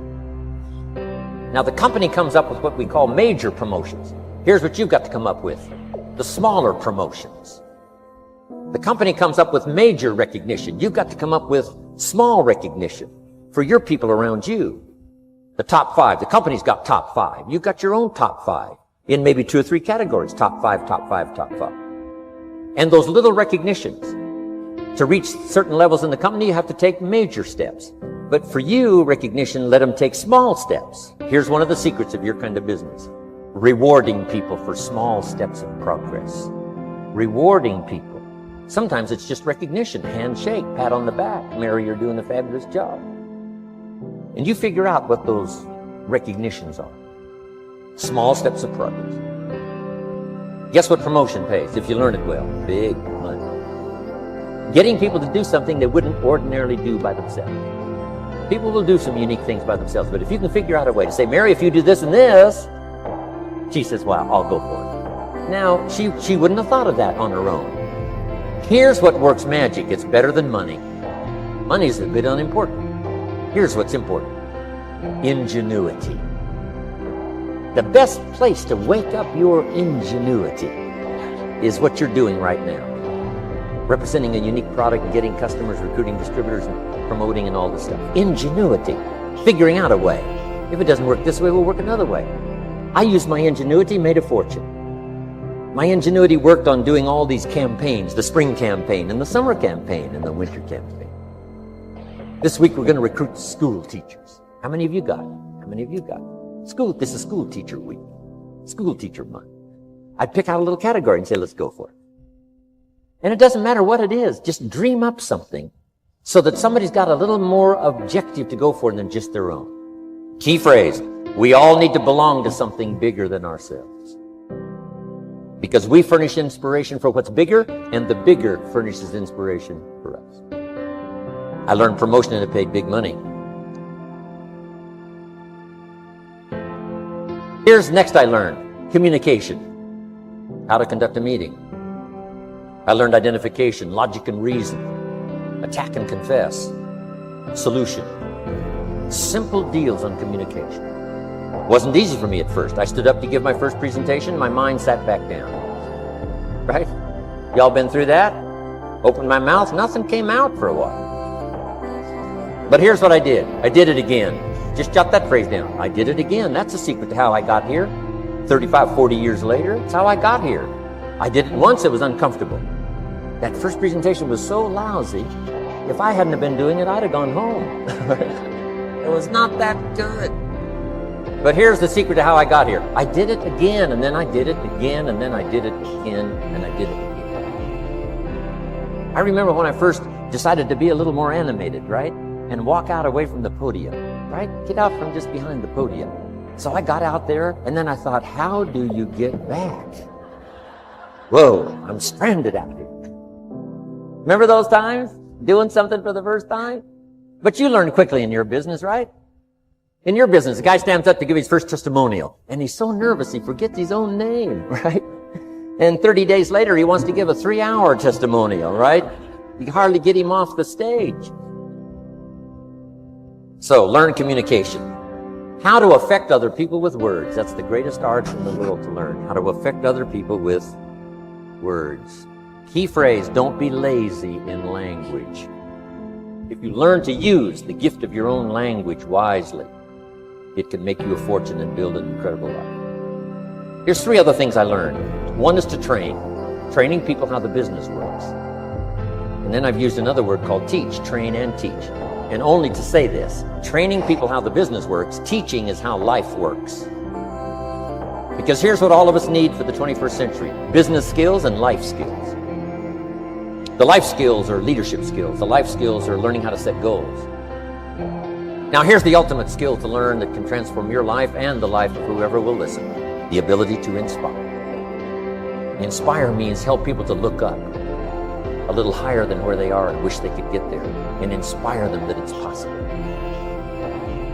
A: Now the company comes up with what we call major promotions. Here's what you've got to come up with: the smaller promotions. The company comes up with major recognition. You've got to come up with small recognition for your people around you. The top 5. The company's got top 5. You've got your own top 5 in maybe 2 or 3 categories. Top 5, top 5, top 5. And those little recognitions, to reach certain levels in the company, you have to take major steps. But for you, recognition, let them take small steps. Here's one of the secrets of your kind of business: rewarding people for small steps of progress. Rewarding people. Sometimes it's just recognition, handshake, pat on the back. Mary, you're doing a fabulous job. And you figure out what those recognitions are. Small steps of progress. Guess what promotion pays if you learn it well? Big money. Getting people to do something they wouldn't ordinarily do by themselves. People will do some unique things by themselves, but if you can figure out a way to say, Mary, if you do this and this, she says, well, I'll go for it. Now, she wouldn't have thought of that on her own. Here's what works magic. It's better than money. Money's a bit unimportant. Here's what's important: ingenuity. The best place to wake up your ingenuity is what you're doing right now. Representing a unique product, getting customers, recruiting distributors, and promoting and all this stuff. Ingenuity. Figuring out a way. If it doesn't work this way, we'll work another way. I used my ingenuity, made a fortune. My ingenuity worked on doing all these campaigns, the spring campaign and the summer campaign and the winter campaign. This week we're going to recruit school teachers. How many of you got it? How many of you got it? This is school teacher week. School teacher month. I'd pick out a little category and say, let's go for it. And it doesn't matter what it is. Just dream up something so that somebody's got a little more objective to go for than just their own. Key phrase: we all need to belong to something bigger than ourselves. Because we furnish inspiration for what's bigger, and the bigger furnishes inspiration for us. I learned promotion and it paid big money. Here's next I learned: communication. How to conduct a meeting. I learned identification, logic and reason, attack and confess, solution. Simple deals on communication. Wasn't easy for me at first. I stood up to give my first presentation, my mind sat back down. Right? Y'all been through that? Opened my mouth, nothing came out for a while. But here's what I did. I did it again. Just jot that phrase down. I did it again. That's the secret to how I got here. 35, 40 years later, it's how I got here. I did it once, it was uncomfortable. That first presentation was so lousy, if I hadn't have been doing it, I'd have gone home. It was not that good. But here's the secret to how I got here. I did it again, and then I did it again, and then I did it again, and I did it again. I remember when I first decided to be a little more animated, right? And walk out away from the podium, right? Get out from just behind the podium. So I got out there, and then I thought, how do you get back? Whoa, I'm stranded out here. Remember those times? Doing something for the first time? But you learn quickly in your business, right? In your business, a guy stands up to give his first testimonial, and he's so nervous he forgets his own name, right? And 30 days later, he wants to give a 3-hour testimonial, right? You can hardly get him off the stage. So, learn communication. How to affect other people with words. That's the greatest art in the world to learn. How to affect other people with words. Key phrase: don't be lazy in language. If you learn to use the gift of your own language wisely, it can make you a fortune and build an incredible life. Here's 3 other things I learned. One is to train. Training people how the business works. And then I've used another word called teach. Train and teach. And only to say this: training people how the business works, teaching is how life works. Because here's what all of us need for the 21st century: business skills and life skills. The life skills are leadership skills. The life skills are learning how to set goals. Now here's the ultimate skill to learn that can transform your life and the life of whoever will listen: the ability to inspire. Inspire means help people to look up a little higher than where they are and wish they could get there, and inspire them that it's possible.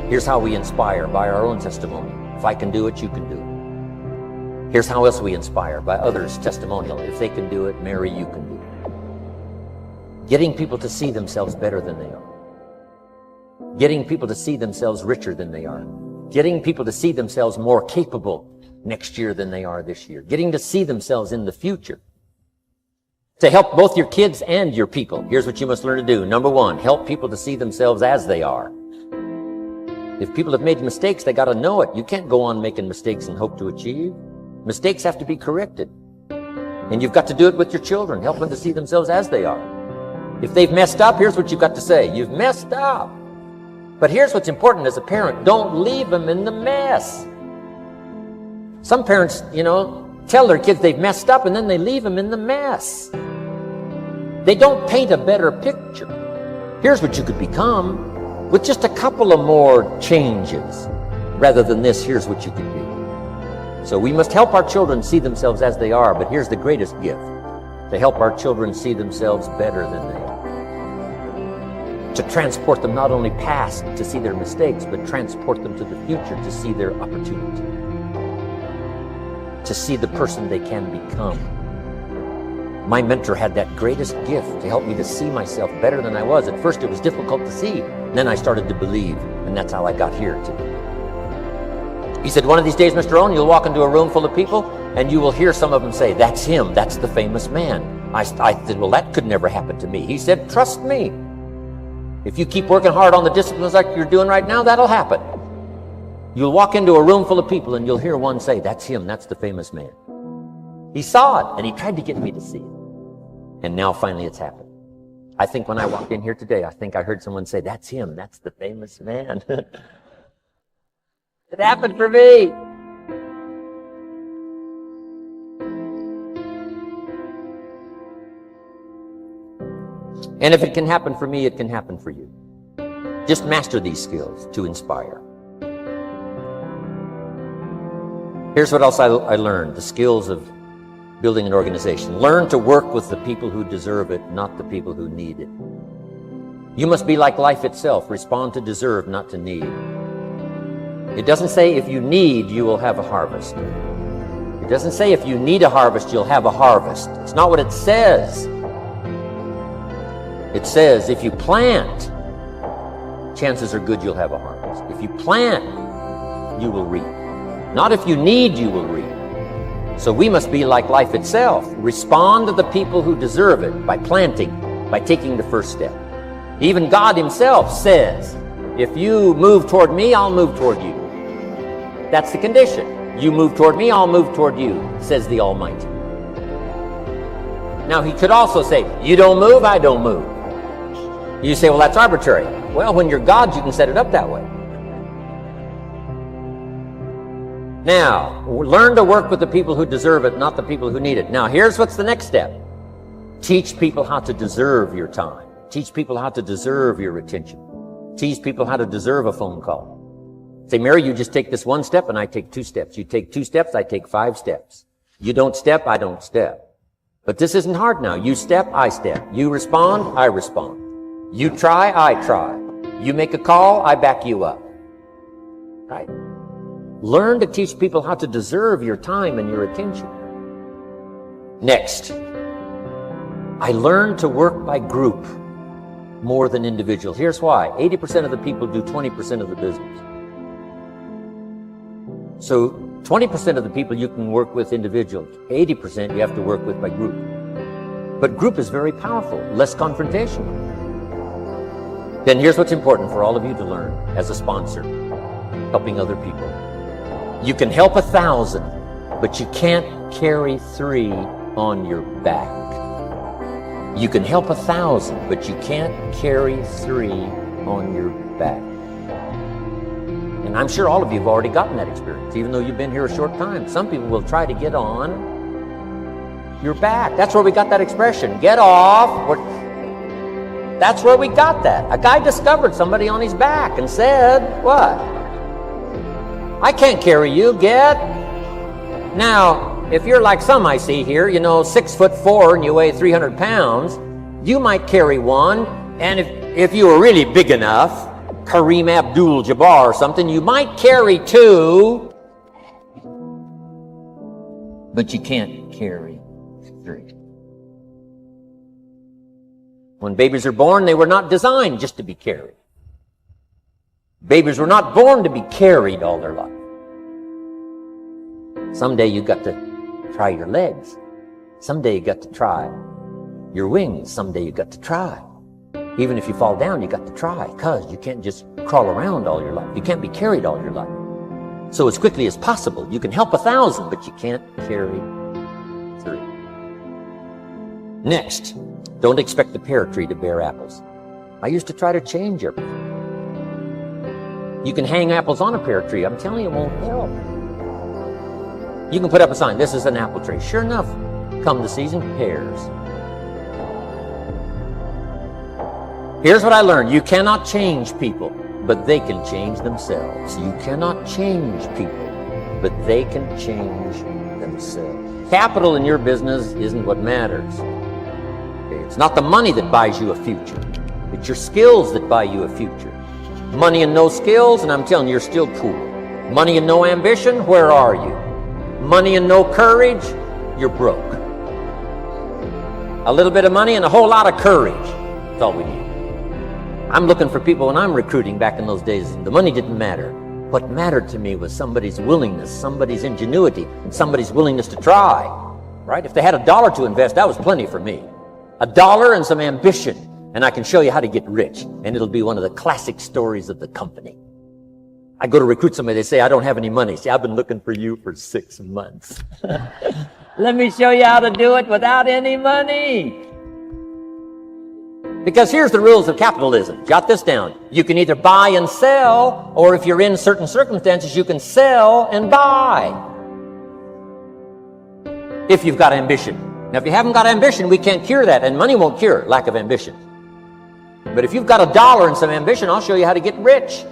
A: Here's how we inspire: by our own testimony. If I can do it, you can do it. Here's how else we inspire: by others' testimonial. If they can do it, Mary, you can do it. Getting people to see themselves better than they are. Getting people to see themselves richer than they are. Getting people to see themselves more capable next year than they are this year. Getting to see themselves in the future. To help both your kids and your people, here's what you must learn to do. Number one, help people to see themselves as they are. If people have made mistakes, they got to know it. You can't go on making mistakes and hope to achieve. Mistakes have to be corrected. And you've got to do it with your children. Help them to see themselves as they are. If they've messed up, here's what you've got to say. You've messed up. But here's what's important as a parent. Don't leave them in the mess. Some parents, tell their kids they've messed up and then they leave them in the mess. They don't paint a better picture. Here's what you could become with just a couple of more changes. Rather than this, here's what you could be. So we must help our children see themselves as they are, but here's the greatest gift. To help our children see themselves better than they are. To transport them not only past to see their mistakes, but transport them to the future to see their opportunity. To see the person they can become. My mentor had that greatest gift to help me to see myself better than I was. At first it was difficult to see. Then I started to believe, and that's how I got here today. He said, one of these days, Mr. Rohn, you'll walk into a room full of people, and you will hear some of them say, that's him, that's the famous man. I said, well, that could never happen to me. He said, trust me. If you keep working hard on the disciplines like you're doing right now, that'll happen. You'll walk into a room full of people and you'll hear one say, that's him, that's the famous man. He saw it and he tried to get me to see it. And now finally it's happened. I think when I walked in here today, I think I heard someone say, that's him, that's the famous man. It happened for me. And if it can happen for me, it can happen for you. Just master these skills to inspire. Here's what else I learned, the skills of building an organization. Learn to work with the people who deserve it, not the people who need it. You must be like life itself, respond to deserve, not to need. It doesn't say if you need, you will have a harvest. It doesn't say if you need a harvest, you'll have a harvest. It's not what it says. It says if you plant, chances are good you'll have a harvest. If you plant, you will reap. Not if you need, you will reap. So we must be like life itself. Respond to the people who deserve it by planting, by taking the first step. Even God himself says, if you move toward me, I'll move toward you. That's the condition. You move toward me, I'll move toward you, says the Almighty. Now he could also say, you don't move, I don't move. You say, well, that's arbitrary. Well, when you're God, you can set it up that way. Now, learn to work with the people who deserve it, not the people who need it. Now, here's what's the next step. Teach people how to deserve your time. Teach people how to deserve your attention. Teach people how to deserve a phone call. Say, Mary, you just take this one step and I take 2 steps. You take 2 steps, I take 5 steps. You don't step, I don't step. But this isn't hard now. You step, I step. You respond, I respond. You try, I try. You make a call, I back you up. Right? Learn to teach people how to deserve your time and your attention. Next, I learned to work by group more than individual. Here's why. 80% of the people do 20% of the business. So 20% of the people you can work with individually. 80% you have to work with by group. But group is very powerful, less confrontational. Then here's what's important for all of you to learn as a sponsor, helping other people. You can help 1,000, but you can't carry 3 on your back. You can help 1,000, but you can't carry 3 on your back. And I'm sure all of you have already gotten that experience, even though you've been here a short time. Some people will try to get on your back. That's where we got that expression, get off. That's where we got that. A guy discovered somebody on his back and said, what? I can't carry you, get. Now, if you're like some I see here, 6'4" and you weigh 300 pounds, you might carry one. And if you were really big enough, Kareem Abdul-Jabbar or something, you might carry 2, but you can't carry 3. When babies are born, they were not designed just to be carried. Babies were not born to be carried all their life. Someday you got to try your legs. Someday you got to try your wings. Someday you got to try. Even if you fall down, you got to try, because you can't just crawl around all your life. You can't be carried all your life. So as quickly as possible, you can help 1,000, but you can't carry 3. Next, don't expect the pear tree to bear apples. I used to try to change everything. You can hang apples on a pear tree. I'm telling you, it won't help. You can put up a sign, this is an apple tree. Sure enough, come the season, pears. Here's what I learned. You cannot change people, but they can change themselves. You cannot change people, but they can change themselves. Capital in your business isn't what matters. It's not the money that buys you a future. It's your skills that buy you a future. Money and no skills, and I'm telling you, you're still poor. Money and no ambition, where are you? Money and no courage, you're broke. A little bit of money and a whole lot of courage. That's all we need. I'm looking for people when I'm recruiting back in those days. The money didn't matter. What mattered to me was somebody's willingness, somebody's ingenuity, and somebody's willingness to try. Right? If they had $1 to invest, that was plenty for me. $1 and some ambition, and I can show you how to get rich. And it'll be one of the classic stories of the company. I go to recruit somebody, they say, I don't have any money. See, I've been looking for you for 6 months. Let me show you how to do it without any money. Because here's the rules of capitalism. Jot this down. You can either buy and sell, or if you're in certain circumstances, you can sell and buy. If you've got ambition. Now, if you haven't got ambition, we can't cure that, and money won't cure lack of ambition. But if you've got $1 and some ambition, I'll show you how to get rich.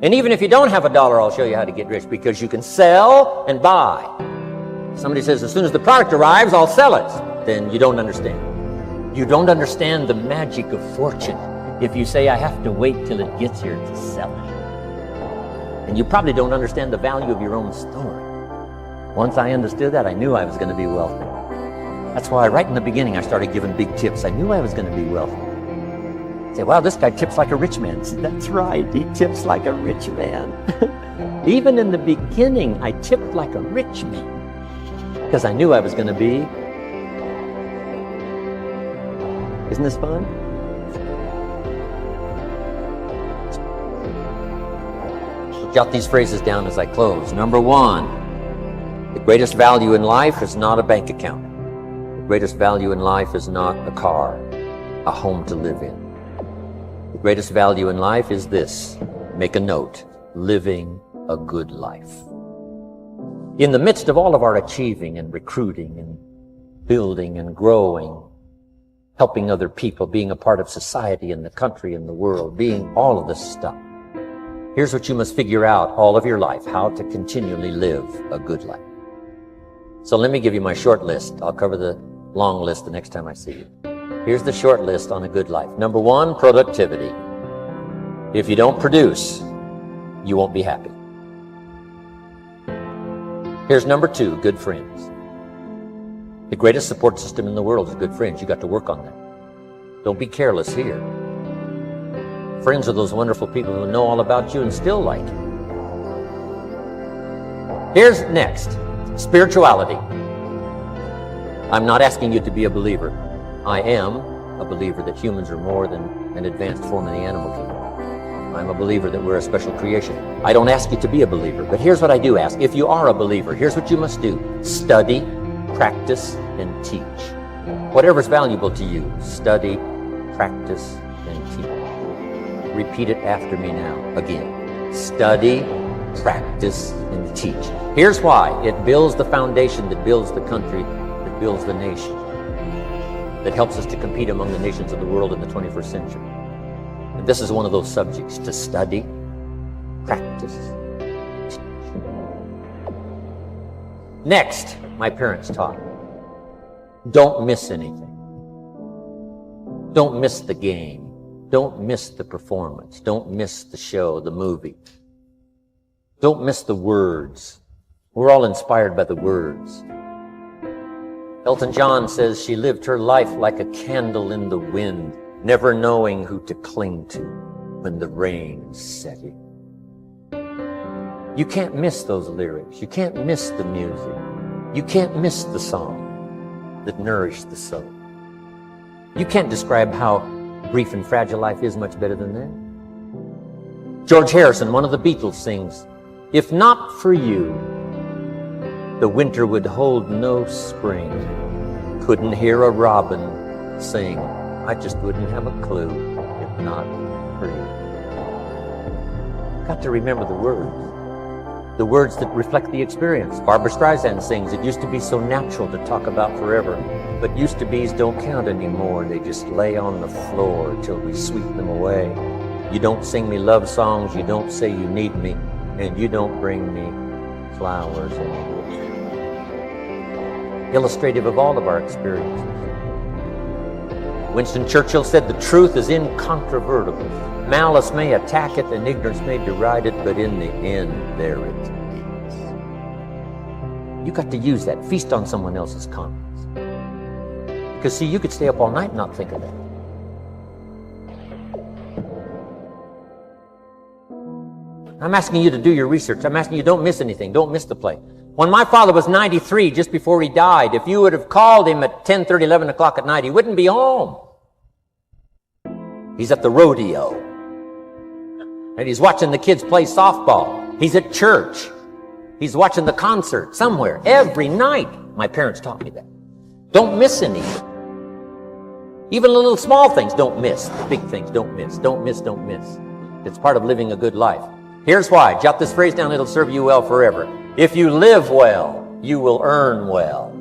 A: And even if you don't have $1, I'll show you how to get rich, because you can sell and buy. Somebody says, as soon as the product arrives, I'll sell it. Then you don't understand. You don't understand the magic of fortune if you say, I have to wait till it gets here to sell it. And you probably don't understand the value of your own story. Once I understood that, I knew I was going to be wealthy. That's why right in the beginning, I started giving big tips. I knew I was going to be wealthy. Say, wow, this guy tips like a rich man. See, that's right, he tips like a rich man. Even in the beginning, I tipped like a rich man, because I knew I was going to be. Isn't this fun? Jot these phrases down as I close. Number 1, the greatest value in life is not a bank account. The greatest value in life is not a car, a home to live in. The greatest value in life is this. Make a note. Living a good life. In the midst of all of our achieving and recruiting and building and growing, helping other people, being a part of society and the country and the world, being all of this stuff, here's what you must figure out all of your life, how to continually live a good life. So let me give you my short list. I'll cover the long list the next time I see you. Here's the short list on a good life. Number 1, productivity. If you don't produce, you won't be happy. Here's number 2, good friends. The greatest support system in the world is good friends. You got to work on that. Don't be careless here. Friends are those wonderful people who know all about you and still like you. Here's next, spirituality. I'm not asking you to be a believer. I am a believer that humans are more than an advanced form of the animal kingdom. I'm a believer that we're a special creation. I don't ask you to be a believer, but here's what I do ask. If you are a believer, here's what you must do. Study, practice, and teach. Whatever's valuable to you, study, practice, and teach. Repeat it after me now. Again. Study, practice, and teach. Here's why. It builds the foundation that builds the country, that builds the nation, that helps us to compete among the nations of the world in the 21st century. And this is one of those subjects, to study, practice, teach. Next, my parents taught me, don't miss anything. Don't miss the game. Don't miss the performance. Don't miss the show, the movie. Don't miss the words. We're all inspired by the words. Elton John says she lived her life like a candle in the wind, never knowing who to cling to. when the rain's setting. You can't miss those lyrics. You can't miss the music. You can't miss the song that nourished the soul. You can't describe how brief and fragile life is much better than that. George Harrison, one of the Beatles, sings, "If not for you, the winter would hold no spring. Couldn't hear a robin sing. I just wouldn't have a clue if not for you." Got to remember the words that reflect the experience. Barbara Streisand sings, "It used to be so natural to talk about forever, but used to be's don't count anymore. They just lay on the floor till we sweep them away. You don't sing me love songs, you don't say you need me, and you don't bring me flowers anymore." Illustrative of all of our experiences. Winston Churchill said, "The truth is incontrovertible. Malice may attack it and ignorance may deride it, but in the end, there it is." You got to use that. Feast on someone else's comments. Because see, you could stay up all night and not think of that. I'm asking you to do your research. I'm asking you, don't miss anything. Don't miss the play. When my father was 93, just before he died, if you would have called him at 10:30, 11 o'clock at night, he wouldn't be home. He's at the rodeo. And he's watching the kids play softball. He's at church. He's watching the concert somewhere every night. My parents taught me that. Don't miss anything. Even the little small things, don't miss. The big things, don't miss. Don't miss, don't miss. It's part of living a good life. Here's why. Jot this phrase down. It'll serve you well forever. If you live well, you will earn well.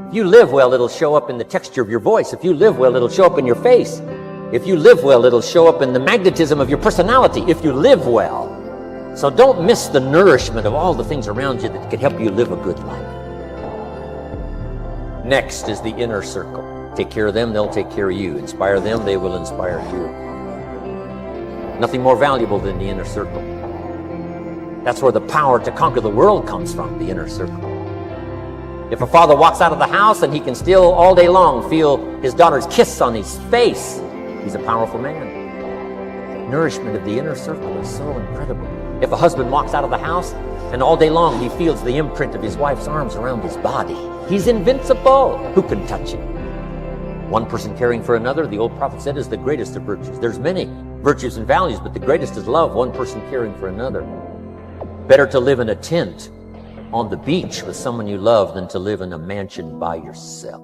A: If you live well, it'll show up in the texture of your voice. If you live well, it'll show up in your face. If you live well, it'll show up in the magnetism of your personality. If you live well. So don't miss the nourishment of all the things around you that can help you live a good life. Next is the inner circle. Take care of them, they'll take care of you. Inspire them, they will inspire you. Nothing more valuable than the inner circle. That's where the power to conquer the world comes from, the inner circle. If a father walks out of the house and he can still all day long feel his daughter's kiss on his face, he's a powerful man. The nourishment of the inner circle is so incredible. If a husband walks out of the house and all day long he feels the imprint of his wife's arms around his body, he's invincible. Who can touch him? One person caring for another, the old prophet said, is the greatest of virtues. There's many virtues and values, but the greatest is love, one person caring for another. Better to live in a tent on the beach with someone you love than to live in a mansion by yourself.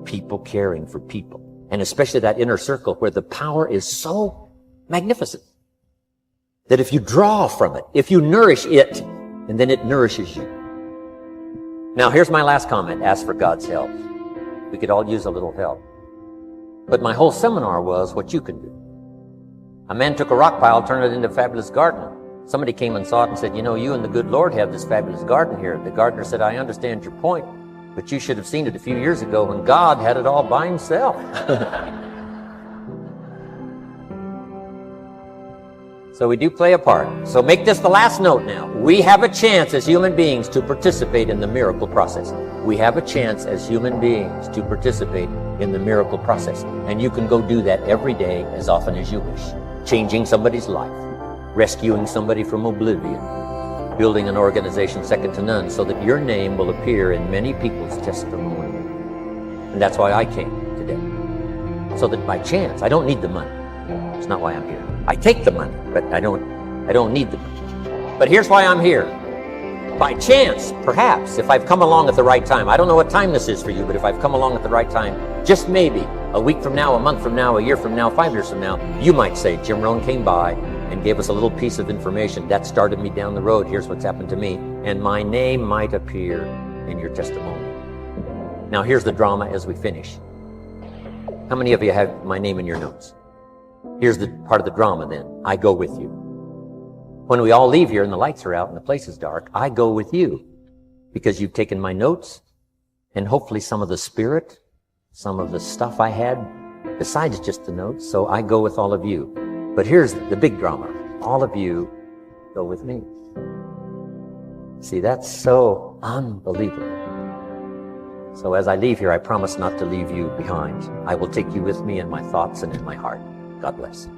A: People caring for people. And especially that inner circle where the power is so magnificent that if you draw from it, if you nourish it, and then it nourishes you. Now here's my last comment. Ask for God's help. We could all use a little help. But my whole seminar was what you can do. A man took a rock pile, turned it into a fabulous garden. Somebody came and saw it and said, "You know, you and the good Lord have this fabulous garden here." The gardener said, "I understand your point, but you should have seen it a few years ago when God had it all by himself." So we do play a part. So make this the last note now. We have a chance as human beings to participate in the miracle process. We have a chance as human beings to participate in the miracle process. And you can go do that every day as often as you wish. Changing somebody's life. Rescuing somebody from oblivion, building an organization second to none so that your name will appear in many people's testimony. And that's why I came today. So that by chance, I don't need the money. It's not why I'm here. I take the money, but I don't need the money. But here's why I'm here. By chance, perhaps, if I've come along at the right time, I don't know what time this is for you, but if I've come along at the right time, just maybe, a week from now, a month from now, a year from now, 5 years from now, you might say, Jim Rohn came by and gave us a little piece of information that started me down the road. Here's what's happened to me. And my name might appear in your testimony. Now here's the drama as we finish. How many of you have my name in your notes? Here's the part of the drama then. I go with you. When we all leave here and the lights are out and the place is dark, I go with you because you've taken my notes and hopefully some of the spirit, some of the stuff I had besides just the notes. So I go with all of you. But here's the big drama. All of you go with me. See, that's so unbelievable. So as I leave here, I promise not to leave you behind. I will take you with me in my thoughts and in my heart. God bless.